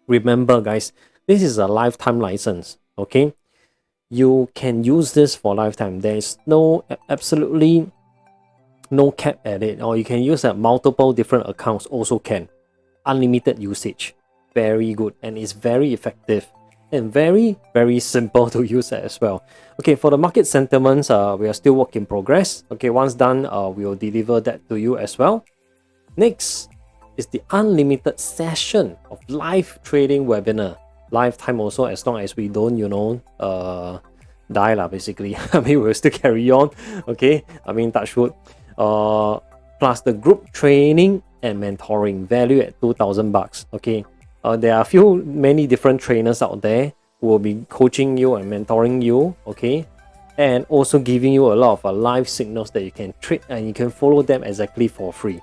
Remember, guys, this is a lifetime license. Okay, you can use this for lifetime. There is absolutely no cap at it, or you can use multiple different accounts also can. Unlimited usage. Very good, and it's very effective and very simple to use as well. Okay, for the market sentiments, we are still work in progress. Okay, once done, we'll deliver that to you as well. Next is the unlimited session of live trading webinar. Lifetime also, as long as we don't, die lah, basically. I mean, we'll still carry on. Okay, I mean, touch wood. Plus the group training and mentoring, value at $2,000. Okay, there are many different trainers out there who will be coaching you and mentoring you. Okay, and also giving you a lot of live signals that you can trade, and you can follow them exactly for free.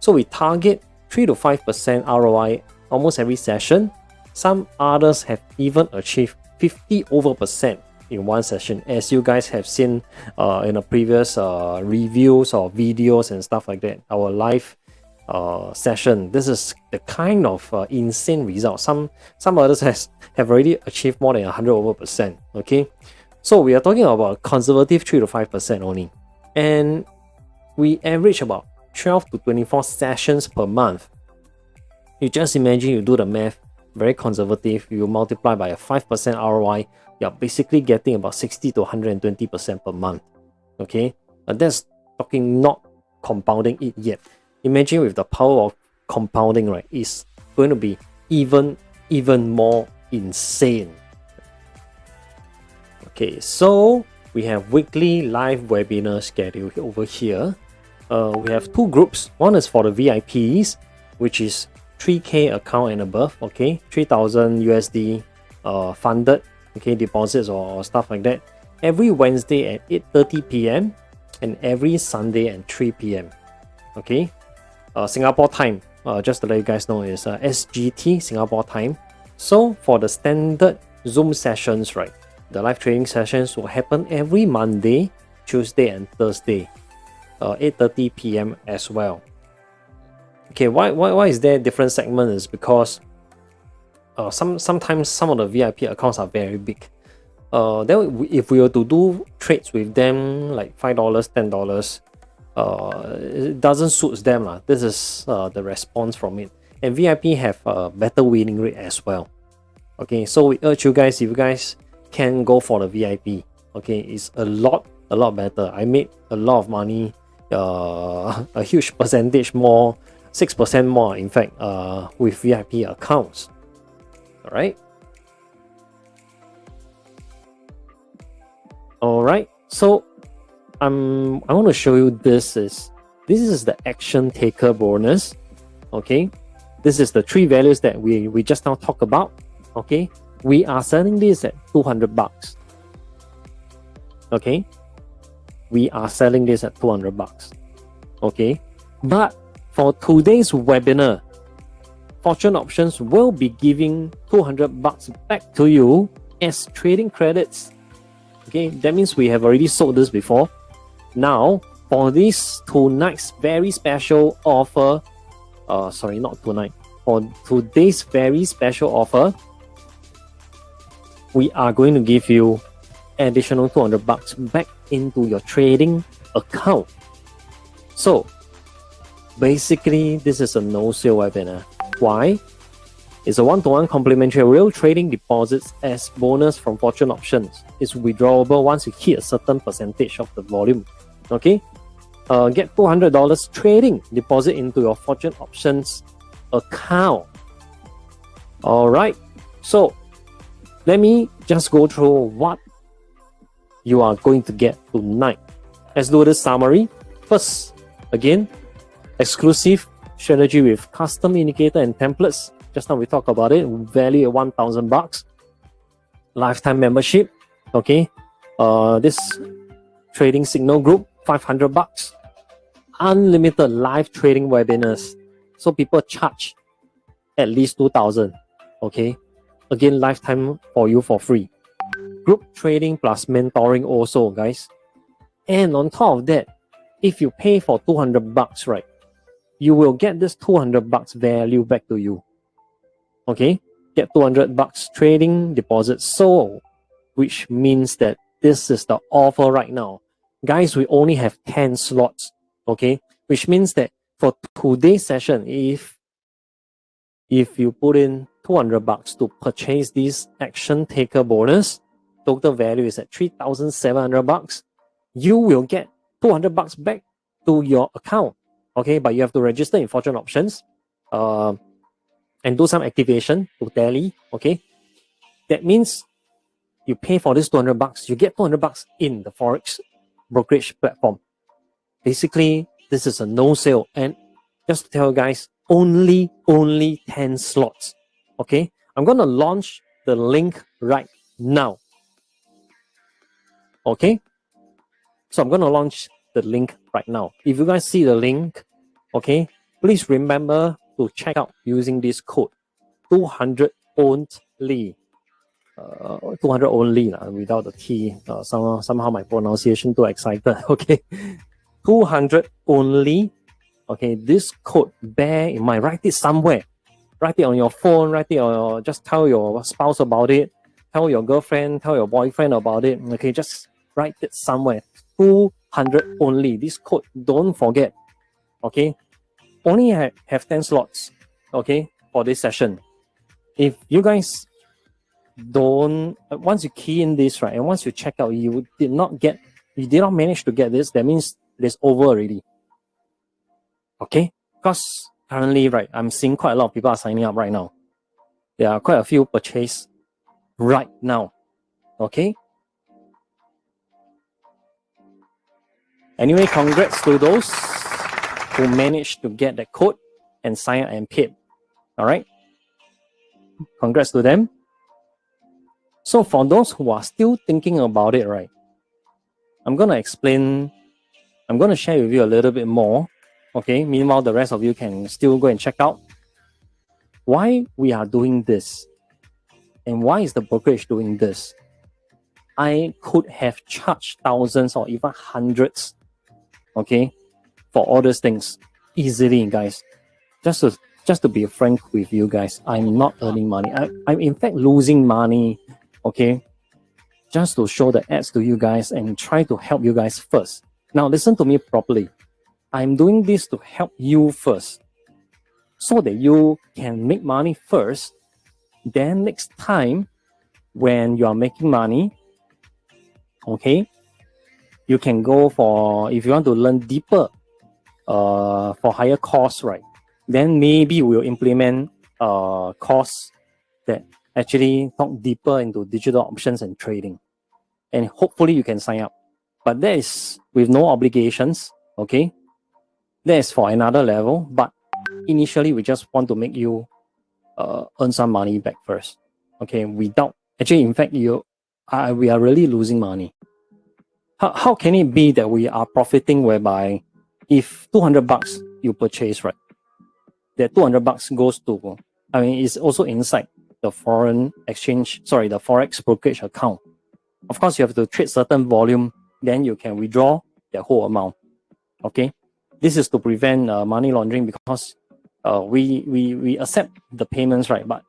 So we target 3 to 5% ROI almost every session. Some others have even achieved 50% in one session, as you guys have seen in the previous reviews or videos and stuff like that. Our live session, this is the kind of insane result. Some others have already achieved more than 100%. Okay, so we are talking about conservative 3 to 5% only, and we average about 12 to 24 sessions per month. You just imagine, you do the math, very conservative, you multiply by a 5% ROI, you're basically getting about 60 to 120% per month. Okay, and that's talking not compounding it yet. Imagine with the power of compounding, right, is going to be even more insane. Okay, so we have weekly live webinar schedule over here. We have two groups. One is for the VIPs, which is 3K account and above, okay, 3,000 USD funded, okay, deposits or stuff like that, every Wednesday at 8:30 p.m. and every Sunday at 3 p.m. Okay, Singapore time, just to let you guys know, is SGT Singapore time. So for the standard Zoom sessions, right, the live trading sessions will happen every Monday, Tuesday, and Thursday, 8:30 p.m. as well. Okay, why is there different segment? Is because sometimes some of the VIP accounts are very big. Then if we were to do trades with them like $5, $10, it doesn't suit them lah. This is the response from it. And VIP have a better winning rate as well. Okay, so we urge you guys, if you guys can go for the VIP, okay, it's a lot better. I made a lot of money, a huge percentage more, 6% more in fact, with VIP accounts. Alright. Alright, so I want to show you this is the action taker bonus. Okay, this is the three values that we just now talked about. Okay, we are selling this at $200. Okay, we are selling this at $200. Okay, but for today's webinar, Fortune Options will be giving $200 back to you as trading credits. Okay, that means we have already sold this before. Now, for this tonight's very special offer, sorry, not tonight, for today's very special offer, we are going to give you additional $200 back into your trading account. So, basically, this is a no-sale webinar. Why? It's a one-to-one complimentary real trading deposits as bonus from Fortune Options. It's withdrawable once you hit a certain percentage of the volume. Okay? Get $200 trading deposit into your Fortune Options account. Alright, so let me just go through what you are going to get tonight. Let's do this summary. First, again, exclusive strategy with custom indicator and templates. Just now we talked about it, value at $1,000. Lifetime membership. Okay. This trading signal group, $500. Unlimited live trading webinars. So people charge at least $2,000. Okay. Again, lifetime for you for free. Group trading plus mentoring also, guys. And on top of that, if you pay for $200, right, you will get this $200 value back to you. Okay, get $200 trading deposit. So, which means that this is the offer right now. Guys, we only have 10 slots. Okay, which means that for today's session, if you put in $200 to purchase this action taker bonus, total value is at $3,700. You will get $200 back to your account. Okay, but you have to register in Fortune Options and do some activation to tally. Okay, that means you pay for this $200, you get $200 in the Forex brokerage platform. Basically, this is a no sale, and just to tell you guys, only 10 slots. Okay, I'm gonna launch the link right now. Okay, so I'm gonna launch the link right now. If you guys see the link, okay, please remember to check out using this code 200 only. 200 only without the T. Somehow my pronunciation too excited. Okay, 200 only. Okay, this code, bear in mind, write it somewhere. Write it on your phone, write it on just tell your spouse about it, tell your girlfriend, tell your boyfriend about it. Okay, just write it somewhere. 200 only. This code, don't forget. Okay, only have 10 slots. Okay, for this session. If you guys don't, once you key in this, right, and once you check out, you did not manage to get this, that means it's over already. Okay, because currently, right, I'm seeing quite a lot of people are signing up right now. There are quite a few purchase right now. Okay. Anyway, congrats to those who managed to get that code and sign up and paid. All right. Congrats to them. So for those who are still thinking about it, right, I'm going to share with you a little bit more. Okay. Meanwhile, the rest of you can still go and check out why we are doing this and why is the brokerage doing this. I could have charged thousands or even hundreds, okay, for all these things easily, guys. Just to be frank with you guys, I'm not earning money. I'm in fact losing money, okay, just to show the ads to you guys and try to help you guys first. Now, listen to me properly. I'm doing this to help you first so that you can make money first. Then next time when you are making money, okay, you can go for, if you want to learn deeper for higher costs, right, then maybe we'll implement a course that actually talk deeper into digital options and trading. And hopefully you can sign up. But that is with no obligations, okay? That is for another level. But initially, we just want to make you earn some money back first, okay? Without, actually, in fact, we are really losing money. How can it be that we are profiting whereby if $200 you purchase, right, that $200 goes to, I mean, it's also inside the foreign exchange, sorry, the Forex brokerage account. Of course, you have to trade certain volume, then you can withdraw the whole amount, okay? This is to prevent money laundering because we accept the payments, right? But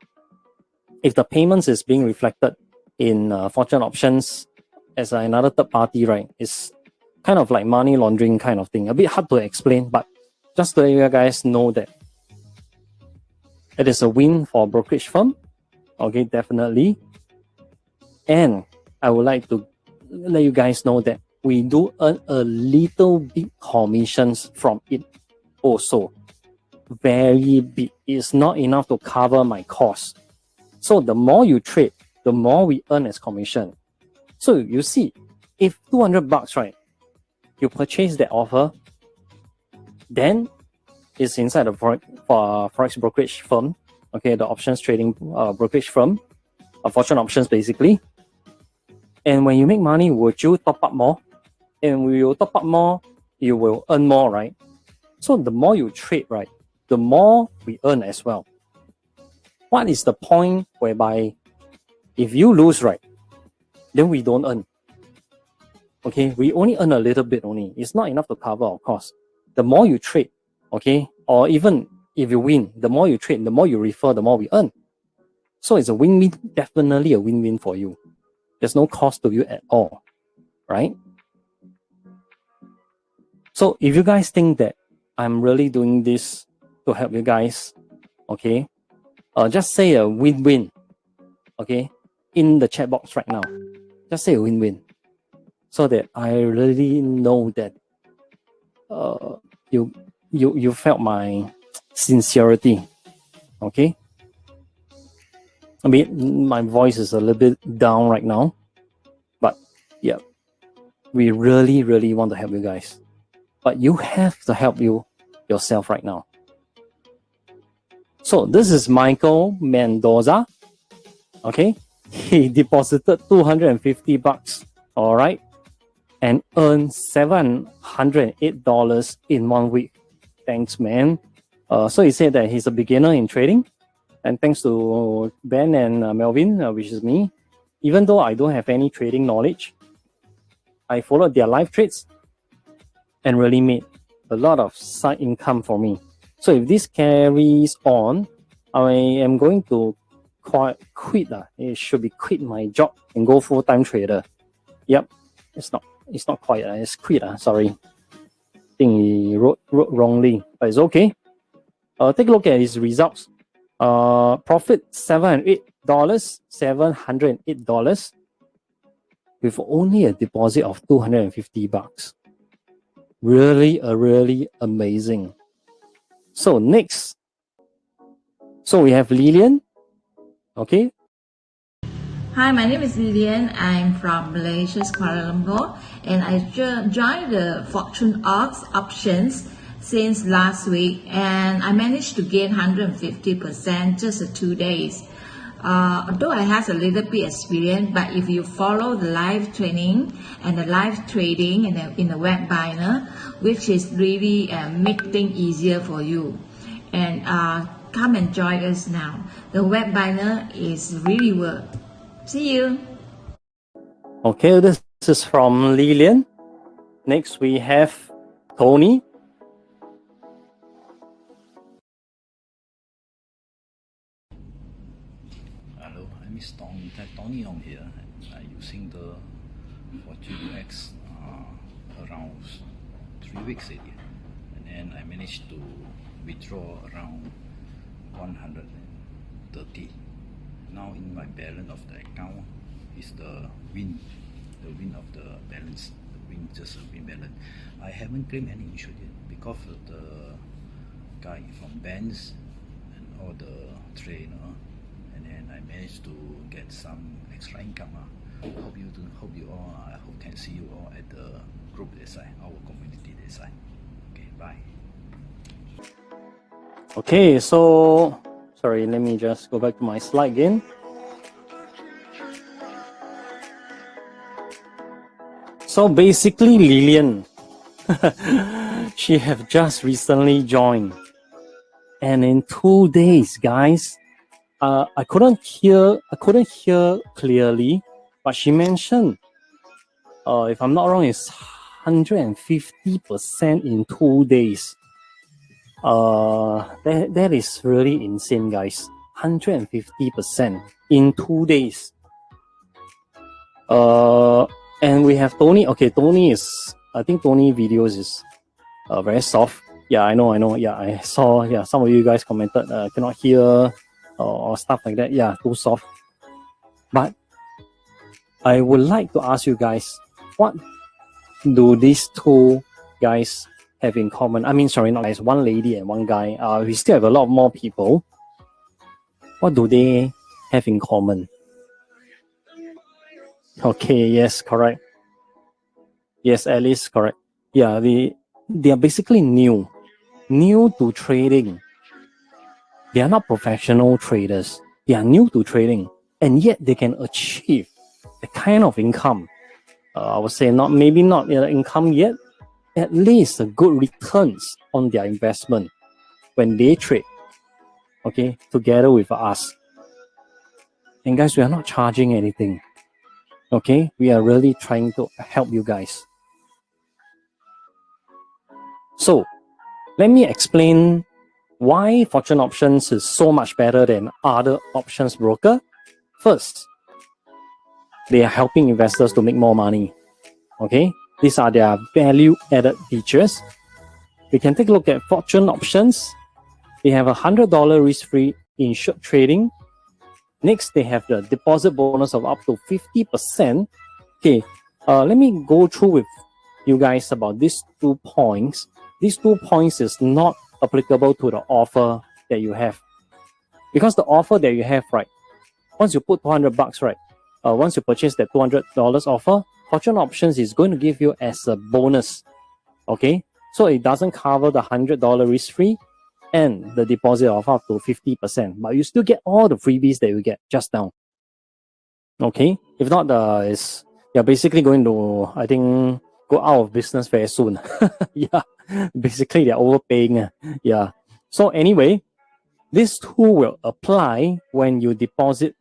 if the payments is being reflected in fortune options as another third party, right, it's kind of like money laundering kind of thing. A bit hard to explain, but just to let you guys know that it is a win for brokerage firm, okay, definitely. And I would like to let you guys know that we do earn a little bit commissions from it also. Very big. It's not enough to cover my costs. So the more you trade, the more we earn as commission. So you see, if $200, right, you purchase that offer, then it's inside the Forex brokerage firm, okay, the options trading brokerage firm, fortune options basically. And when you make money, would you top up more? And when you top up more, you will earn more, right? So the more you trade, right, the more we earn as well. What is the point whereby if you lose, right, then we don't earn? Okay, we only earn a little bit only. It's not enough to cover our costs. The more you trade, okay, or even if you win, the more you trade, the more you refer, the more we earn. So it's a win-win, definitely a win-win for you. There's no cost to you at all, right? So if you guys think that I'm really doing this to help you guys, okay, just say a win-win, okay, in the chat box right now. Just say a win-win so that I really know that you felt my sincerity, okay? I mean, my voice is a little bit down right now, but yeah, we really, really want to help you guys. But you have to help yourself right now. So this is Michael Mendoza, okay? He deposited $250, all right, and earned $708 in 1 week. Thanks, man. So he said that he's a beginner in trading. And thanks to Ben and Melvin, which is me, even though I don't have any trading knowledge, I followed their live trades and really made a lot of side income for me. So if this carries on, I am going to quit. It should be quit my job and go full-time trader. Yep, it's not quite. It's quit. Sorry, I think he wrote wrongly, but it's okay. Take a look at his results. Profit $708 with only a deposit of $250. Really amazing. So next, so we have Lilian. Okay. Hi, my name is Lilian. I'm from Malaysia's Kuala Lumpur, and I joined the Fortune Ox options since last week, and I managed to gain 150% just in 2 days. Although I have a little bit experience, but if you follow the live training and the live trading in the web binder, which is really make things easier for you, and come and join us now. The web binder is really worth. See you. Okay, this is from Lilian. Next we have Tony. Hello, I'm Tony Ong here. I'm using the Fortune X around 3 weeks already, and then I managed to withdraw around 130. Now in my balance of the account is the win of the balance, just a win balance. I haven't claimed any insurance yet because of the guy from banks and all the trainer, and then I managed to get some extra income. Hope you all. I hope can see you all at the group that side, our community that side. Okay, bye. Okay, so sorry, let me just go back to my slide again. So basically, Lilian, she have just recently joined, and in 2 days, guys, I couldn't hear clearly, but she mentioned, if I'm not wrong, it's 150% in 2 days. That is really insane, guys. 150% in 2 days. And we have Tony. Okay, Tony is, I think Tony videos is very soft. Yeah, I know. Yeah, I saw. Yeah, some of you guys commented cannot hear or stuff like that. Yeah, too soft. But I would like to ask you guys, what do these two guys have in common? I mean, sorry, not guys, one lady and one guy. We still have a lot more people. What do they have in common? Okay, yes, correct. Yes, Alice, correct. Yeah, they are basically new to trading. They are not professional traders. They are new to trading, and yet they can achieve the kind of income. I would say maybe not income yet, at least a good returns on their investment when they trade. Okay, together with us. And guys, we are not charging anything. Okay, we are really trying to help you guys. So, let me explain why Fortune Options is so much better than other options broker. First, they are helping investors to make more money. Okay, these are their value-added features. We can take a look at Fortune Options. They have $100 risk-free insured trading. Next, they have the deposit bonus of up to 50%. Okay, let me go through with you guys about these 2 points. These 2 points is not applicable to the offer that you have. Because the offer that you have, right, once you put $200, right, once you purchase that $200 offer, Fortune Options is going to give you as a bonus. Okay, so it doesn't cover the $100 risk-free and the deposit of up to 50%, but you still get all the freebies that you get just now. Okay, if not, you're basically going to, I think, go out of business very soon. Yeah, basically they're overpaying. Yeah. So anyway, this tool will apply when you deposit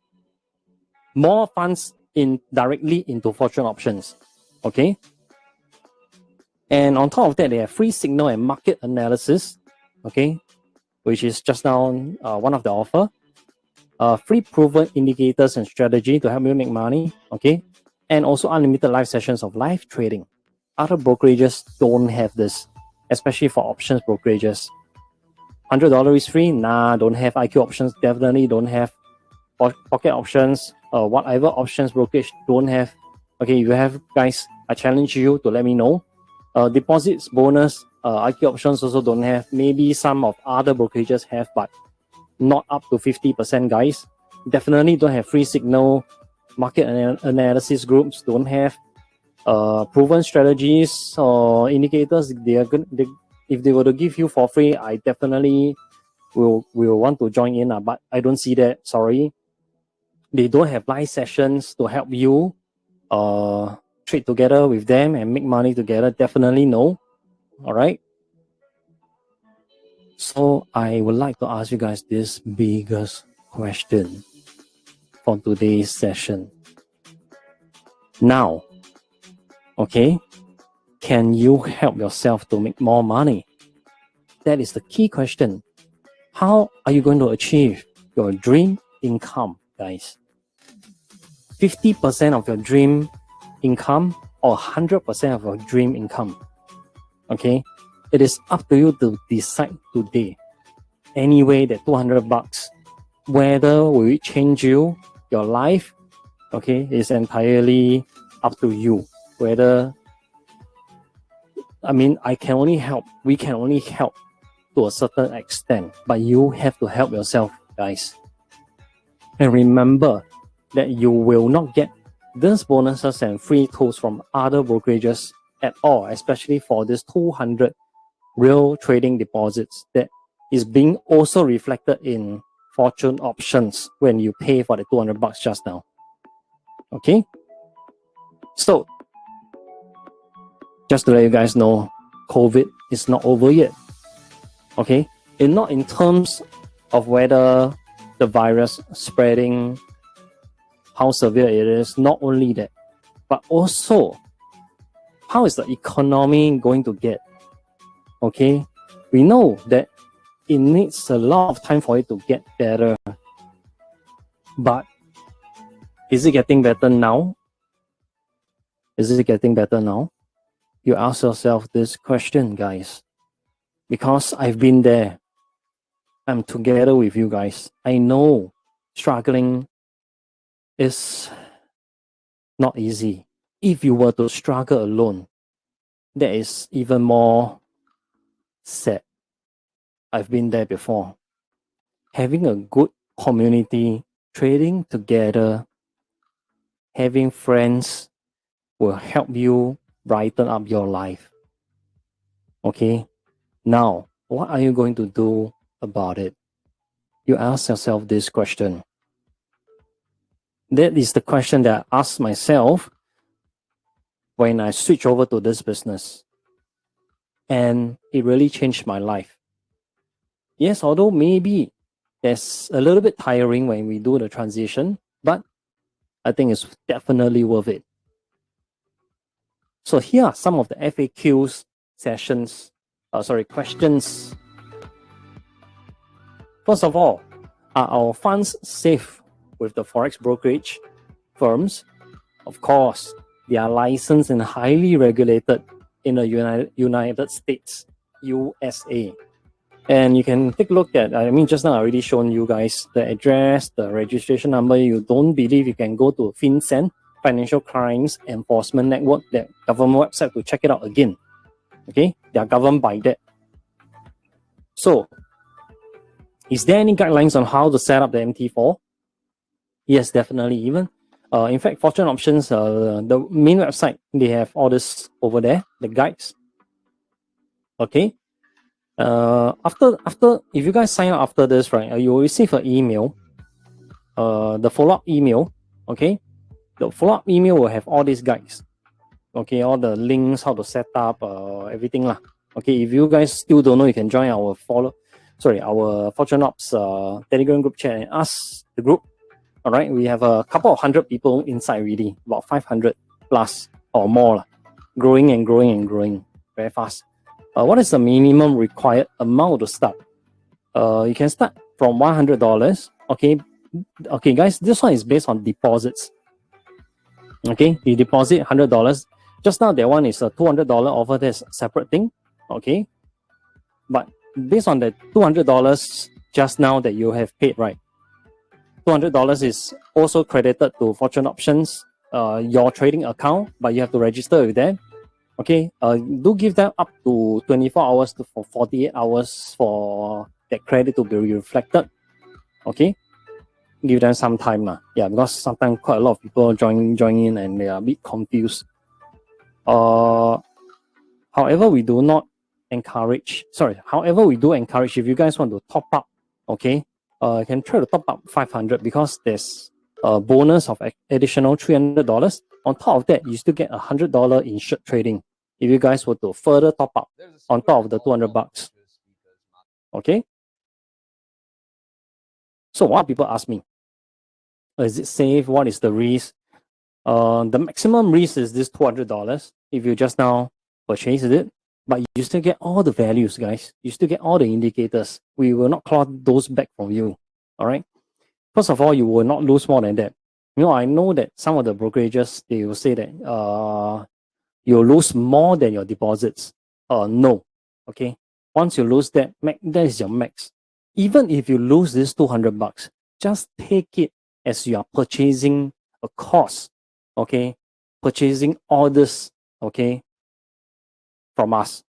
more funds directly into Fortune Options. Okay. And on top of that, they have free signal and market analysis. Okay, which is just now one of the offer. Free proven indicators and strategy to help you make money. Okay, and also unlimited live sessions of live trading. Other brokerages don't have this, especially for options brokerages. $100 is free? Nah, don't have. IQ Options definitely don't have. Pocket Options, whatever options brokerage don't have. Okay, you have, guys, I challenge you to let me know. Deposits bonus IQ Options also don't have. Maybe some of other brokerages have, but not up to 50%, guys. Definitely don't have Free Signal. Market analysis groups don't have. Proven strategies or indicators. If they were to give you for free, I definitely will want to join in. But I don't see that. Sorry. They don't have live sessions to help you trade together with them and make money together. Definitely no. All right. So I would like to ask you guys this biggest question for today's session. Now, okay, can you help yourself to make more money? That is the key question. How are you going to achieve your dream income, guys? 50% of your dream income or 100% of your dream income? Okay, it is up to you to decide today. Anyway, that $200, whether will it change your life? Okay, it's entirely up to you. Whether, I mean, I can only help. We can only help to a certain extent, but you have to help yourself, guys. And remember that you will not get these bonuses and free tools from other brokerages at all, especially for this 200 real trading deposits that is being also reflected in Fortune Options when you pay for the $200 just now. Okay, so just to let you guys know, COVID is not over yet. Okay, and not in terms of whether the virus spreading, how severe it is, not only that, but also how is the economy going to get? Okay, we know that it needs a lot of time for it to get better, but is it getting better now? Is it getting better now? You ask yourself this question, guys, because I've been there. I'm together with you guys. I know struggling is not easy. If you were to struggle alone, that is even more sad. I've been there before. Having a good community, trading together, having friends will help you brighten up your life. Okay? Now, what are you going to do about it? You ask yourself this question. That is the question that I asked myself when I switched over to this business. And it really changed my life. Yes, although maybe it's a little bit tiring when we do the transition, but I think it's definitely worth it. So here are some of the FAQs questions. First of all, are our funds safe with the Forex brokerage firms? Of course, they are licensed and highly regulated in the United States, USA. And you can take a look at, I mean, just now I already shown you guys the address, the registration number. You don't believe, you can go to FinCEN, Financial Crimes Enforcement Network, that government website, to check it out again. Okay, they are governed by that. So, is there any guidelines on how to set up the MT4? Yes, definitely. Even in fact, Fortune Options, the main website, they have all this over there, the guides. Okay. After if you guys sign up after this, right, you will receive an email, the follow-up email. Okay, the follow-up email will have all these guides. Okay, all the links, how to set up, everything lah. Okay, if you guys still don't know, you can join our our Fortune Ops Telegram group chat and ask the group. All right, we have a couple of 100 people inside already, about 500 plus or more, growing and growing and growing very fast. What is the minimum required amount to start? You can start from $100. Okay, guys, this one is based on deposits. Okay, you deposit $100. Just now, that one is a $200 offer. That's a separate thing. Okay, but based on the $200 just now that you have paid, right? $200 is also credited to Fortune Options, your trading account, but you have to register with them. Okay, do give them up to 24 hours to for 48 hours for that credit to be reflected. Okay, give them some time yeah, because sometimes quite a lot of people join in and they are a bit confused. However, we do encourage if you guys want to top up, okay, you can try to top up 500 because there's a bonus of additional $300. On top of that, you still get $100 insured trading if you guys were to further top up on top of the $200. Okay. So what people ask me, is it safe? What is the risk? The maximum risk is this $200 if you just now purchase it, but you still get all the values, guys. You still get all the indicators. We will not claw those back from you. All right. First of all, you will not lose more than that. I know that some of the brokerages, they will say that you'll lose more than your deposits. No. Okay. Once you lose that, that is your max. Even if you lose this $200, just take it as you are purchasing a course. Okay. Purchasing orders. Okay. From us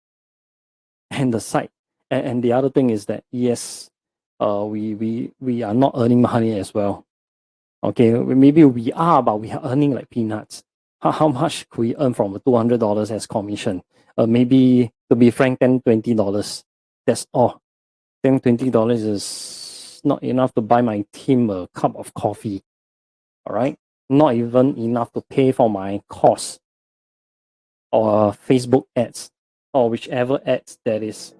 and the site. And the other thing is that, yes, we are not earning money as well. Okay, maybe we are, but we are earning like peanuts. How much could we earn from $200 as commission? Maybe, to be frank, $10, $20. That's all. $10, $20 is not enough to buy my team a cup of coffee. All right, not even enough to pay for my course or Facebook ads or whichever ads that is.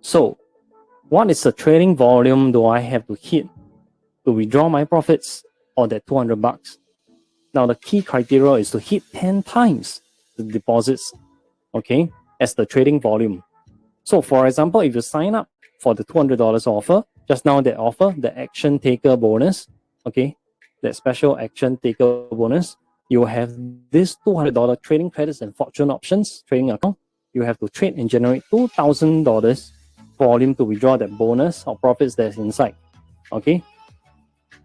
So, what is the trading volume do I have to hit to withdraw my profits or that $200? Now, the key criteria is to hit 10 times the deposits, okay, as the trading volume. So, for example, if you sign up for the $200 offer, just now that offer, the action taker bonus, okay, that special action taker bonus, you have this $200 trading credits and fortune options trading account. You have to trade and generate $2,000 volume to withdraw that bonus or profits that's inside. Okay.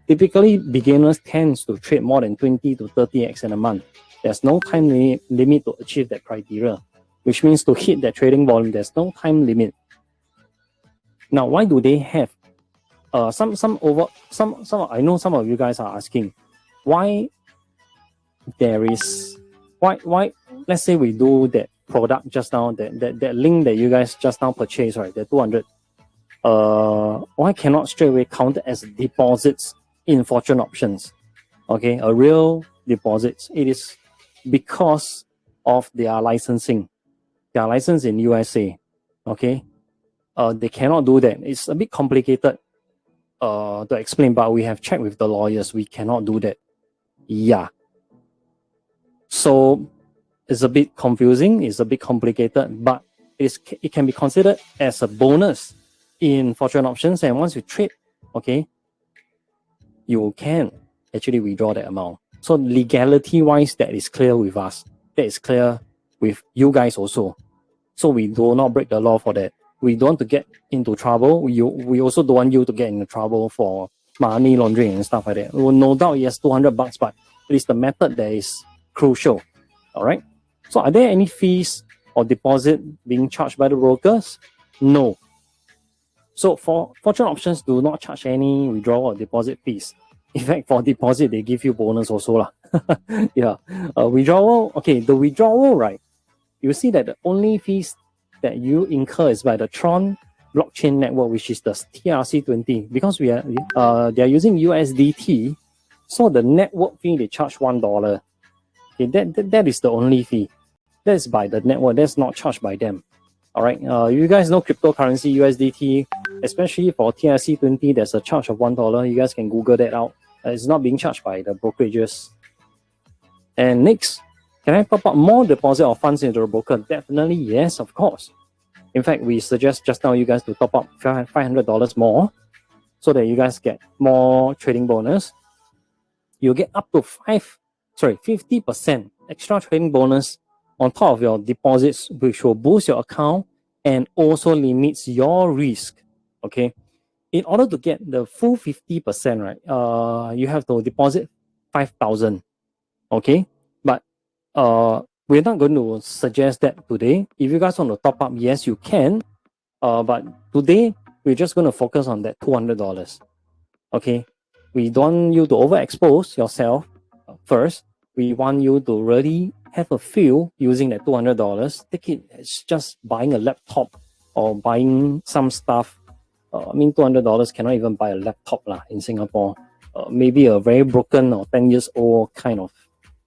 Typically, beginners tends to trade more than 20 to 30x in a month. There's no time limit to achieve that criteria, which means to hit that trading volume, there's no time limit. Now, why do they have I know some of you guys are asking why let's say we do that product just now, that link that you guys just now purchased, right, the 200, why cannot straight away count as deposits in fortune options? Okay, a real deposits. It is because of their licensing. They are licensed in USA. Okay, they cannot do that. It's a bit complicated to explain, but we have checked with the lawyers. We cannot do that. Yeah. So it's a bit confusing. It's a bit complicated, but it can be considered as a bonus in fortune options. And once you trade, okay, you can actually withdraw that amount. So legality-wise, that is clear with us. That is clear with you guys also. So we do not break the law for that. We don't want to get into trouble. We also don't want you to get into trouble for money laundering and stuff like that. Well, no doubt, yes, $200, but it is the method that is crucial. All right. So are there any fees or deposit being charged by the brokers? No. So for fortune options, do not charge any withdrawal or deposit fees. In fact, for deposit, they give you bonus also lah. Yeah. Withdrawal, okay, the withdrawal, right? You see that the only fees that you incur is by the Tron blockchain network, which is the TRC20, because they are using USDT. So the network fee, they charge $1. Okay, that is the only fee. That's by the network. That's not charged by them. All right. You guys know cryptocurrency USDT, especially for TRC20. There's a charge of $1. You guys can Google that out. It's not being charged by the brokerages. And next, can I pop up more deposit or funds into the broker? Definitely yes, of course. In fact, we suggest just now you guys to top up $500 more so that you guys get more trading bonus. You get up to 50% extra trading bonus on top of your deposits, which will boost your account and also limits your risk. Okay. In order to get the full 50%, right, you have to deposit $5,000. Okay. But we're not going to suggest that today. If you guys want to top up, yes, you can. But today, we're just going to focus on that $200. Okay? We don't want you to overexpose yourself first. We want you to really have a feel using that $200. Take it as just buying a laptop or buying some stuff. I mean, $200 cannot even buy a laptop in Singapore. Maybe a very broken or 10 years old kind of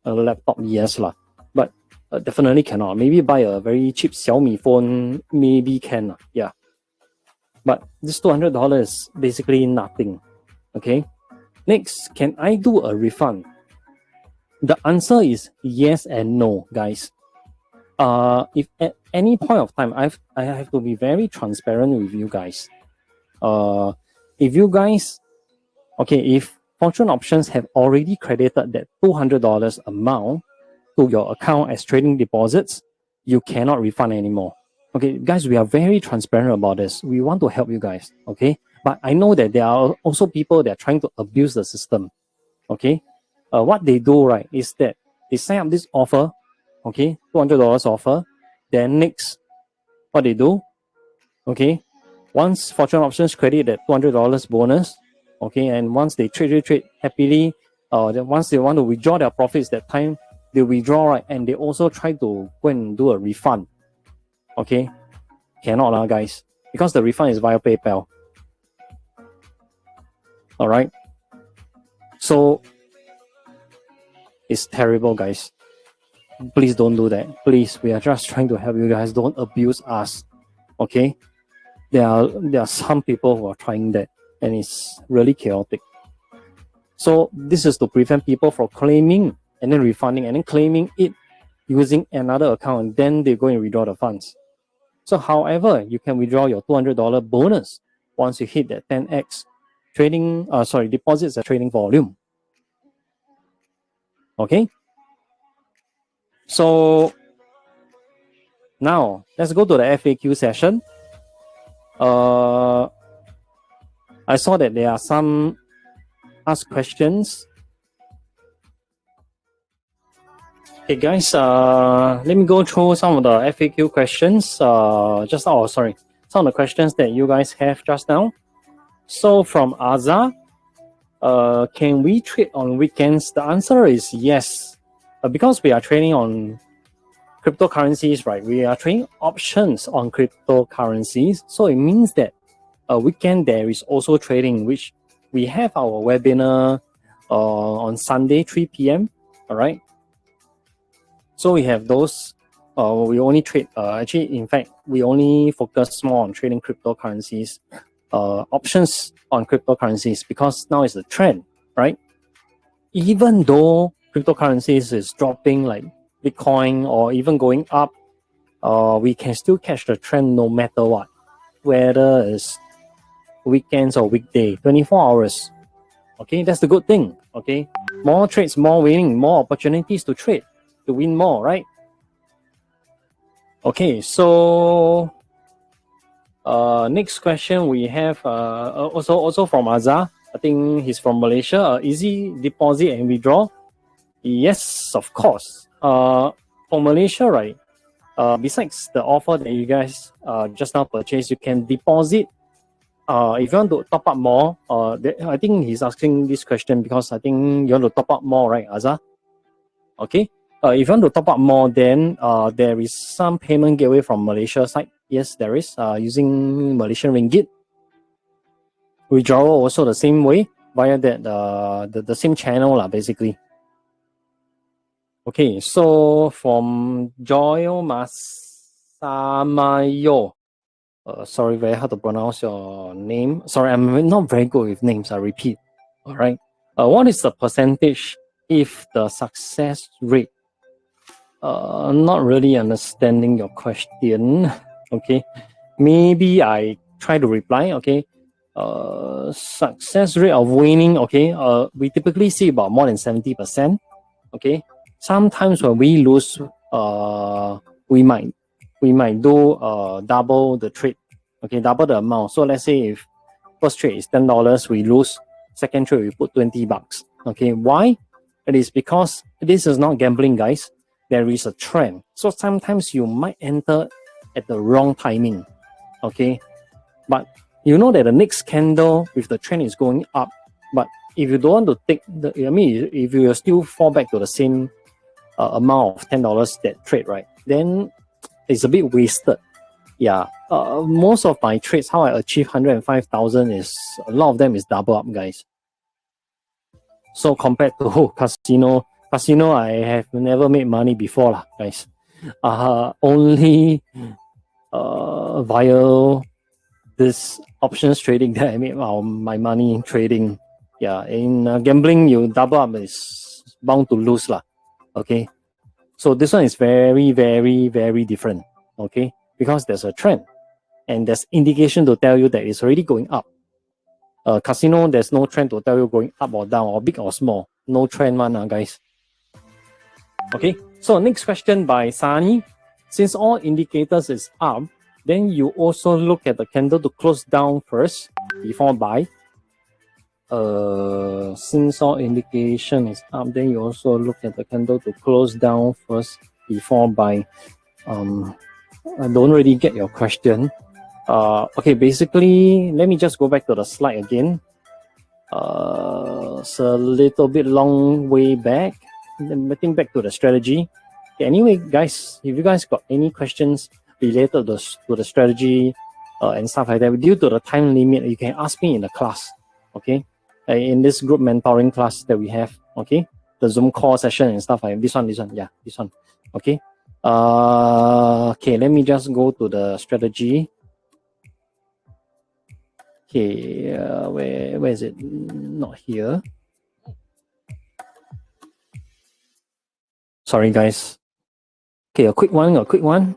laptop, yes lah. But definitely cannot. Maybe buy a very cheap Xiaomi phone, maybe can. Yeah. But this $200 is basically nothing. Okay. Next, can I do a refund? The answer is yes and no, guys. If at any point of time, I have to be very transparent with you guys. If you guys, okay, if Fortune Options have already credited that $200 amount to your account as trading deposits, you cannot refund anymore. Okay, guys, we are very transparent about this. We want to help you guys, okay? But I know that there are also people that are trying to abuse the system, okay? What they do, right, is that they sign up this offer, okay, $200 offer. Then next, what they do, okay, once Fortune Options credit that $200 bonus, okay, and once they trade happily, then once they want to withdraw their profits, that time they withdraw, right, and they also try to go and do a refund. Okay, cannot guys, because the refund is via PayPal. All right, so it's terrible, guys. Please don't do that. Please, we are just trying to help you guys. Don't abuse us. Okay, there are some people who are trying that, and it's really chaotic. So this is to prevent people from claiming and then refunding and then claiming it using another account, and then they go and withdraw the funds. So however, you can withdraw your $200 bonus once you hit that 10x trading, deposits at trading volume. Okay. So now let's go to the FAQ session. I saw that there are some asked questions. Okay, guys, let me go through some of the FAQ questions. Some of the questions that you guys have just now. So from Azza, can we trade on weekends? The answer is yes. Because we are trading on cryptocurrencies, right? We are trading options on cryptocurrencies. So it means that a weekend there is also trading, which we have our webinar on Sunday, 3 p.m. All right. So we have those. We only trade. In fact, we only focus more on trading cryptocurrencies, options on cryptocurrencies, because now it's the trend, right? Even though cryptocurrencies is dropping like Bitcoin or even going up, we can still catch the trend no matter what, whether it's weekends or weekday, 24 hours. Okay, that's the good thing. Okay, more trades, more winning, more opportunities to trade, to win more, right? Okay, so next question we have also from Azhar. I think he's from Malaysia. Easy deposit and withdraw. Yes, of course. For Malaysia, right? Besides the offer that you guys just now purchased, you can deposit. If you want to top up more, I think he's asking this question because I think you want to top up more, right, Azhar? Okay. If you want to top up more, then there is some payment gateway from Malaysia side. Yes, there is, using Malaysian Ringgit. Withdrawal also the same way via that the same channel basically. Okay, so from Joyo Masamayo. Sorry, very hard to pronounce your name. Sorry, I'm not very good with names. I repeat. All right. What is the percentage if the success rate? Not really understanding your question. Okay, maybe I try to reply. Okay, success rate of winning. Okay, we typically see about more than 70%. Okay, sometimes when we lose, we might do double the trade. Okay, double the amount. So let's say if first trade is $10, we lose. Second trade we put $20. Okay, why? It is because this is not gambling, guys. there is a trend. So sometimes you might enter at the wrong timing. Okay, but you know that the next candle with the trend is going up. But if you don't want to take if you still fall back to the same amount of $10 that trade, right, then it's a bit wasted. Yeah, most of my trades, how I achieve 105,000 is a lot of them is double up, guys. So compared to casino, I have never made money before, lah, guys. Only via this options trading that I made my money in trading. Yeah, in gambling, you double up is bound to lose, lah. Okay, so this one is very, very, very different. Okay, because there's a trend and there's indication to tell you that it's already going up. Casino, there's no trend to tell you going up or down or big or small. No trend one, guys. Okay, so next question by Sani. Since all indicators is up, then you also look at the candle to close down first before buy. Since all indication is up, then you also look at the candle to close down first before buy. I don't really get your question. Okay, basically, let me just go back to the slide again. It's a little bit long way back. Then I think back to the strategy. Okay, anyway, guys, if you guys got any questions related to the strategy and stuff like that, due to the time limit, you can ask me in the class. Okay, in this group mentoring class that we have. Okay, the Zoom call session and stuff like this one. Yeah, this one. Okay. Okay, let me just go to the strategy. Okay, where is it? Not here. Sorry, guys. Okay, a quick one.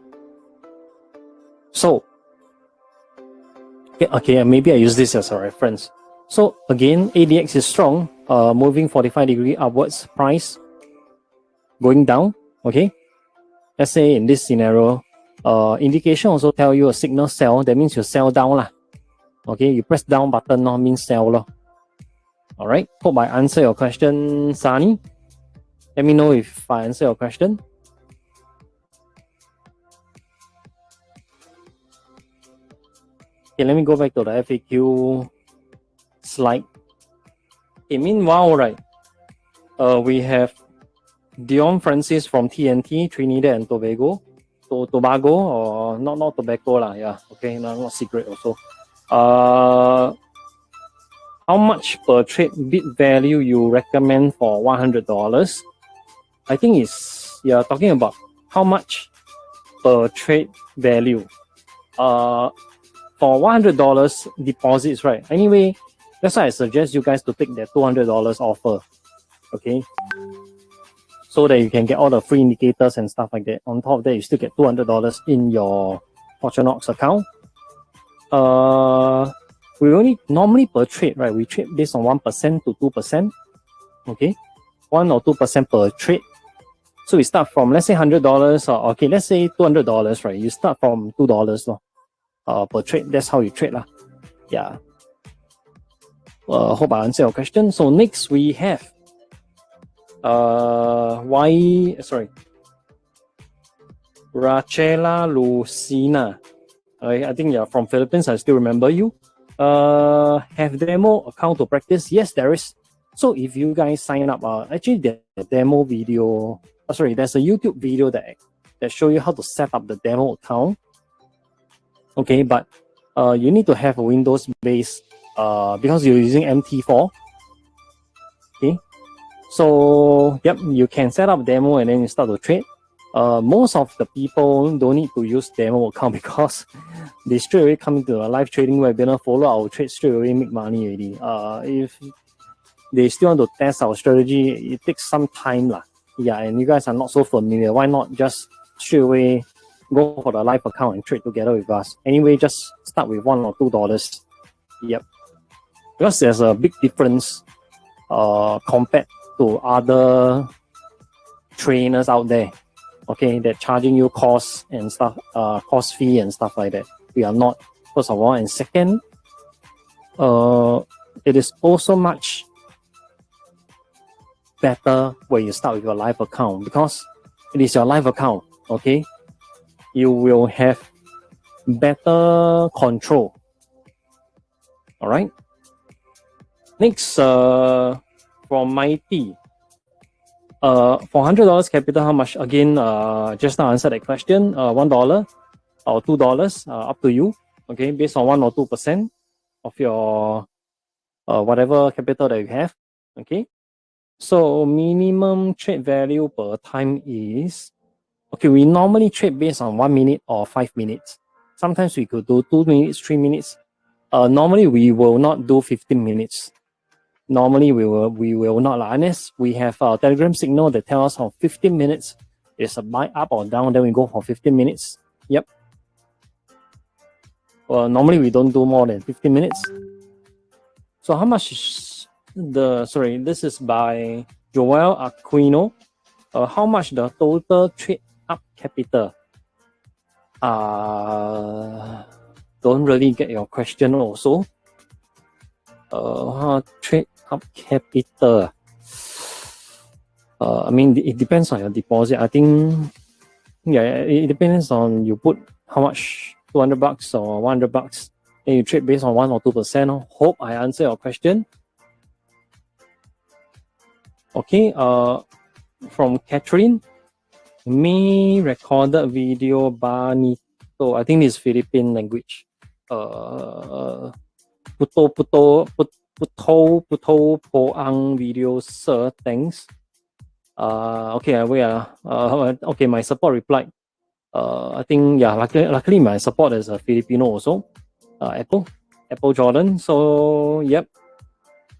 So, okay, maybe I use this as a reference. So again, ADX is strong, moving 45-degree upwards, price going down. Okay, let's say in this scenario, indication also tell you a signal sell. That means you sell down lah. Okay, you press down button no means sell lo. All right, hope I answer your question, Sunny. Let me know if I answer your question. Okay, let me go back to the FAQ slide. Okay, meanwhile, right, we have Dion Francis from TNT, Trinidad and Tobago, or not tobacco lah. Yeah, okay, not secret also. How much per trade bid value you recommend for $100? I think it's talking about how much per trade value. For $100 deposits, right? Anyway, that's why I suggest you guys to take that $200 offer. Okay, so that you can get all the free indicators and stuff like that. On top of that, you still get $200 in your Fortunox account. We only normally per trade, right? We trade based on 1% to 2%. Okay, 1 or 2% per trade. So we start from, let's say $100, or okay, let's say $200, right? You start from $2 per trade. That's how you trade lah. Yeah. Hope I answer your question. So next we have Rachela Lucina. I think you're from Philippines. I still remember you. Have demo account to practice? Yes, there is. So if you guys sign up, actually the demo video, there's a YouTube video that show you how to set up the demo account. Okay, but you need to have a Windows based because you're using MT4. Okay, so yep, you can set up demo and then you start to trade. Most of the people don't need to use demo account because they straight away come into a live trading webinar, follow our trade straight away, make money already. If they still want to test our strategy, it takes some time lah. Yeah, and you guys are not so familiar. Why not just straight away go for the live account and trade together with us? Anyway, just start with $1 or $2. Yep, because there's a big difference compared to other trainers out there. Okay, they're charging you costs and stuff, cost fee and stuff like that. We are not, first of all, and second, it is also much better when you start with your live account because it is your live account, okay, you will have better control. All right. Next, from Mighty. For $100 capital, how much? Again, just now answered that question. $1 or $2, up to you. Okay, based on 1 or 2% of your whatever capital that you have. Okay. So minimum trade value per time is, okay, we normally trade based on 1 minute or 5 minutes. Sometimes we could do 2 minutes, 3 minutes. Normally we will not do 15 minutes. Normally we will not, unless we have a Telegram signal that tells us 15 minutes is a buy up or down, then we go for 15 minutes. Yep. Normally we don't do more than 15 minutes. So how much is this is by Joel Aquino. How much the total trade up capital? Don't really get your question also. Trade up capital. I mean, it depends on your deposit. I think, yeah, it depends on you put how much, $200 or $100. Then you trade based on 1 or 2%. Hope I answer your question. Okay, from Catherine, me recorded video Banito. I think this is Philippine language. Puto poang video, sir. Thanks. Okay, okay, my support replied. I think, yeah, luckily my support is a Filipino also. Apple Jordan. So yep.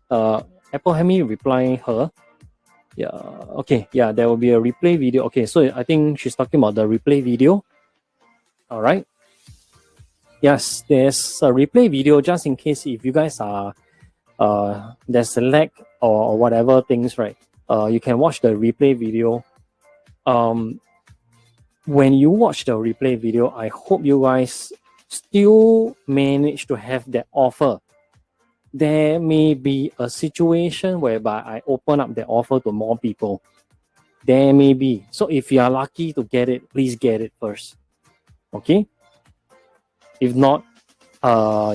Apple had me reply her. Yeah, okay, yeah, there will be a replay video. Okay, so I think she's talking about the replay video. All right. Yes, there's a replay video just in case if you guys are there's a lag or whatever things, right? You can watch the replay video. When you watch the replay video, I hope you guys still manage to have that offer. There may be a situation whereby I open up the offer to more people. There may be. So if you are lucky to get it, please get it first. Okay? If not,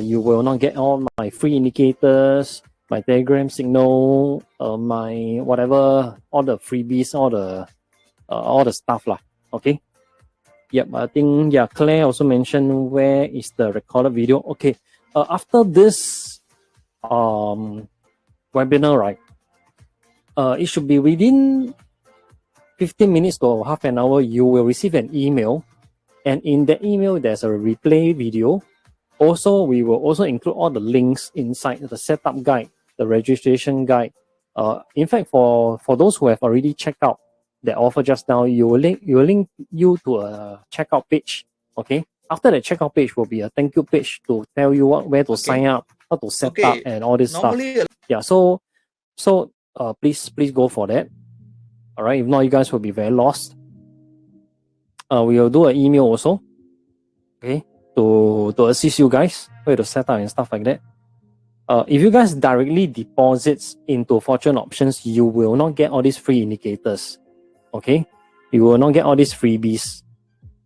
you will not get all my free indicators, my Telegram signal, my whatever, all the freebies, all the stuff lah. Okay? Yep, I think, yeah, Claire also mentioned where is the recorded video. Okay, after this webinar, right, it should be within 15 minutes to half an hour, you will receive an email. And in the email, there's a replay video. Also, we will also include all the links inside the setup guide, the registration guide. In fact, for those who have already checked out the offer just now, you will link you to a checkout page. Okay. After the checkout page will be a thank you page to tell you where to sign up, how to set up, and all this stuff. Yeah. So please go for that. All right. If not, you guys will be very lost. We will do an email also. Okay. To assist you guys where to set up and stuff like that. If you guys directly deposits into Fortune Options, you will not get all these free indicators. Okay, you will not get all these freebies.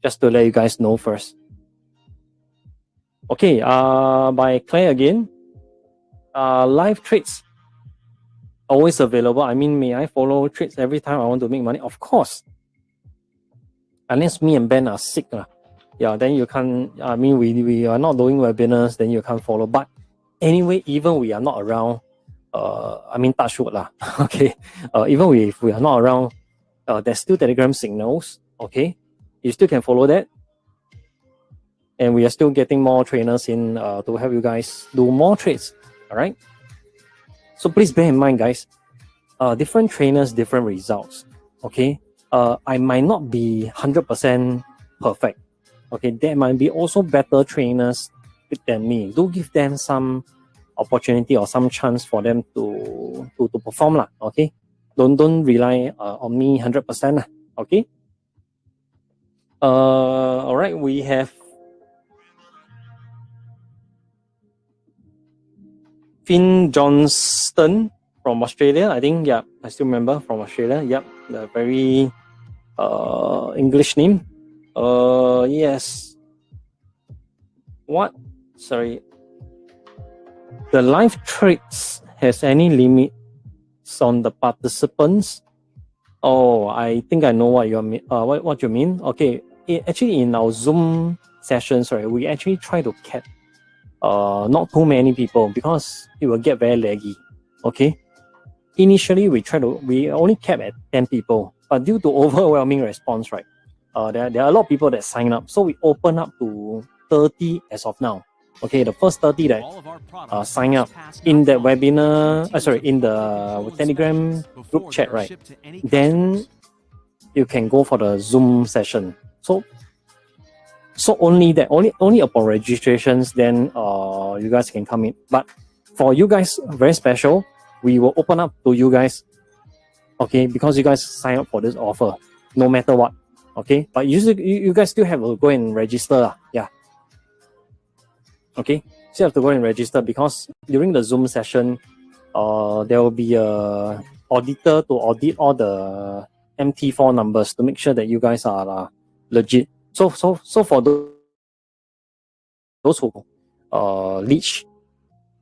Just to let you guys know first. Okay, by Claire again. Live trades always available. I mean, may I follow trades every time I want to make money? Of course. Unless me and Ben are sick. Yeah, then you can't, I mean, we are not doing webinars, then you can't follow. But anyway, even we are not around, I mean, touch wood lah. Okay, even if we are not around, there's still Telegram signals. Okay, you still can follow that. And we are still getting more trainers in to help you guys do more trades. All right. So please bear in mind, guys, different trainers, different results. Okay. I might not be 100% perfect. Okay, there might be also better trainers than me. Do give them some opportunity or some chance for them to perform lah. Okay, don't rely on me 100% lah. Okay. All right, we have Finn Johnston from Australia. I think, yeah, I still remember from Australia. Yep, the very English name. Yes. What? Sorry. The live trades has any limits on the participants? Oh, I think I know what you mean. What you mean? Okay. Actually, in our Zoom sessions, right, we actually try to cap not too many people because it will get very laggy. Okay. Initially, we only cap at 10 people, but due to overwhelming response, right, there are a lot of people that sign up, so we open up to 30 as of now. Okay, the first 30 that sign up in the webinar, in the Telegram group chat, right, then you can go for the Zoom session. So only that, only upon registrations, then you guys can come in. But for you guys, very special, we will open up to you guys, okay, because you guys sign up for this offer, no matter what, okay. But you guys still have to go and register, yeah. Okay, so you have to go and register because during the Zoom session, there will be a auditor to audit all the MT4 numbers to make sure that you guys are legit. So for those who leech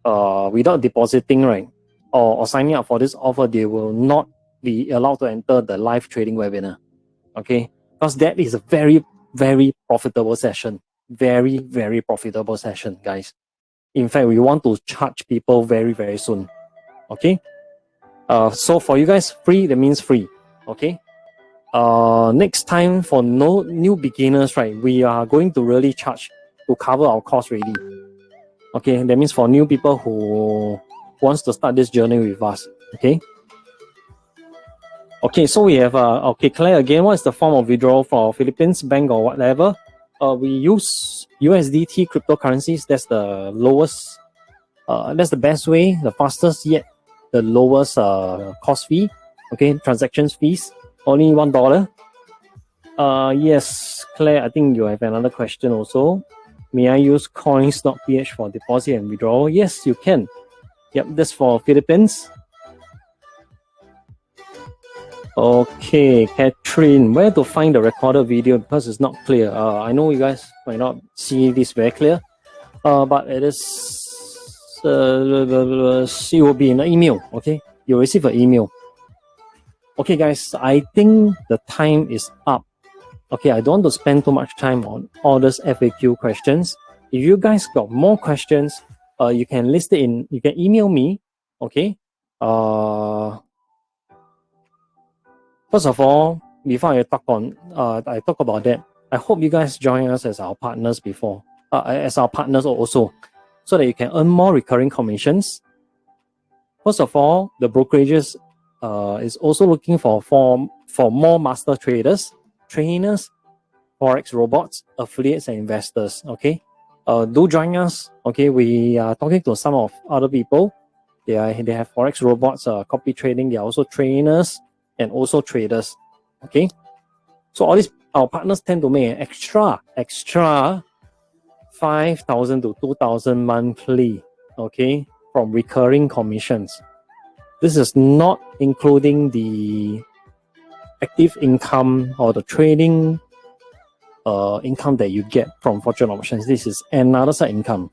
without depositing, right, or signing up for this offer, they will not be allowed to enter the live trading webinar. Okay, because that is a very, very profitable session. Very, very profitable session, guys. In fact, we want to charge people very, very soon. Okay. So for you guys, free, that means free. Okay. Next time for no new beginners, right, we are going to really charge to cover our cost really. Okay, that means for new people who wants to start this journey with us. Okay. Okay, so we have okay, Claire again. What is the form of withdrawal for Philippines bank or whatever? We use USDT cryptocurrencies. That's the lowest. That's the best way, the fastest yet the lowest cost fee. Okay, transactions fees only $1. Yes, Claire. I think you have another question also. May I use coins.ph for deposit and withdrawal? Yes, you can. Yep, that's for Philippines. Okay, Catherine, where to find the recorded video because it's not clear. I know you guys might not see this very clear, but it is. It will be in an email. Okay, you'll receive an email. Okay, guys, I think the time is up. Okay, I don't want to spend too much time on all those FAQ questions. If you guys got more questions, you can list it in. You can email me. Okay. First of all, before I talk about that, I hope you guys join us as our partners also, so that you can earn more recurring commissions. First of all, the brokerages is also looking for more master traders, trainers, forex robots, affiliates, and investors. Okay, do join us. Okay, we are talking to some of other people. They have forex robots, copy trading. They are also trainers and also traders. Okay, so all these our partners tend to make an extra 5,000 to 2,000 monthly. Okay, from recurring commissions. This is not including the active income or the trading income that you get from fortune options. This is another side income,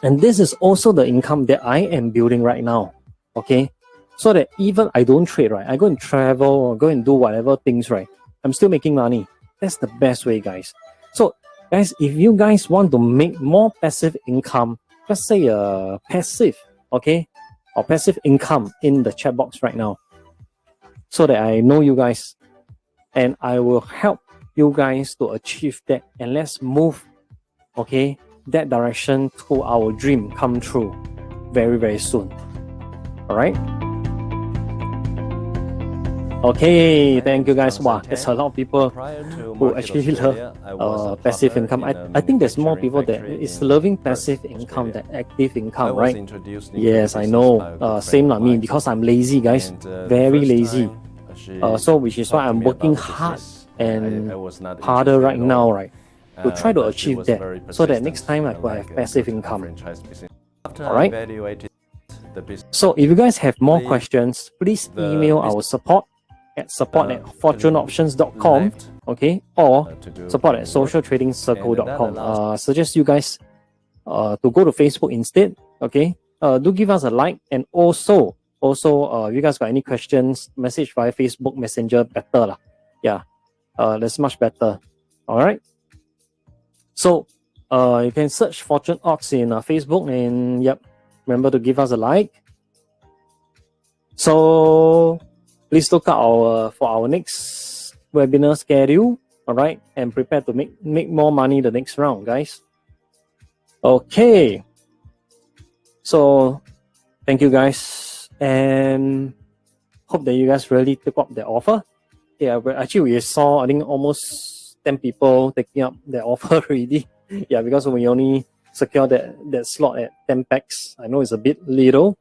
and this is also the income that I am building right now. Okay. So that even I don't trade, right, I go and travel or go and do whatever things, right, I'm still making money. That's the best way, guys. So, guys, if you guys want to make more passive income, let's say passive, okay, or passive income in the chat box right now, so that I know you guys, and I will help you guys to achieve that, and let's move, okay, that direction to our dream come true very, very soon. All right. Okay, thank you guys. Wow, there's a lot of people who actually love passive income. I think there's more people that is loving passive income than active income, right? Yes, I know. Same like me, because I'm lazy, guys. Very lazy. So which is why I'm working hard and harder right now, right? To try to achieve that, so that next time I could have passive income. Alright? So if you guys have more questions, please email our support at support@fortuneoptions.com, okay, or support@socialtradingcircle.com. Suggest you guys to go to Facebook instead, okay. Do give us a like, and also if you guys got any questions, message via Facebook Messenger better lah. Yeah, that's much better. All right. So you can search Fortune Ox in Facebook, and yep, remember to give us a like. So please look out for our next webinar schedule. All right, and prepare to make more money the next round, guys. Okay. So thank you guys, and hope that you guys really took up the offer. Yeah, but actually we saw, I think, almost 10 people taking up the offer already. Yeah, because we only secured that slot at 10 packs. I know it's a bit little.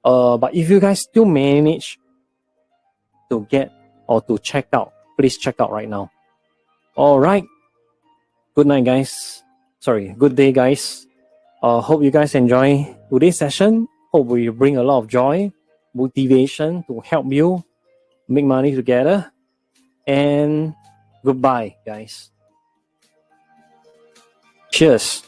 But if you guys still manage to get or to check out, please check out right now. All right. Good night, guys. Sorry, good day, guys. Hope you guys enjoy today's session. Hope we bring a lot of joy, motivation to help you make money together. And goodbye, guys. Cheers.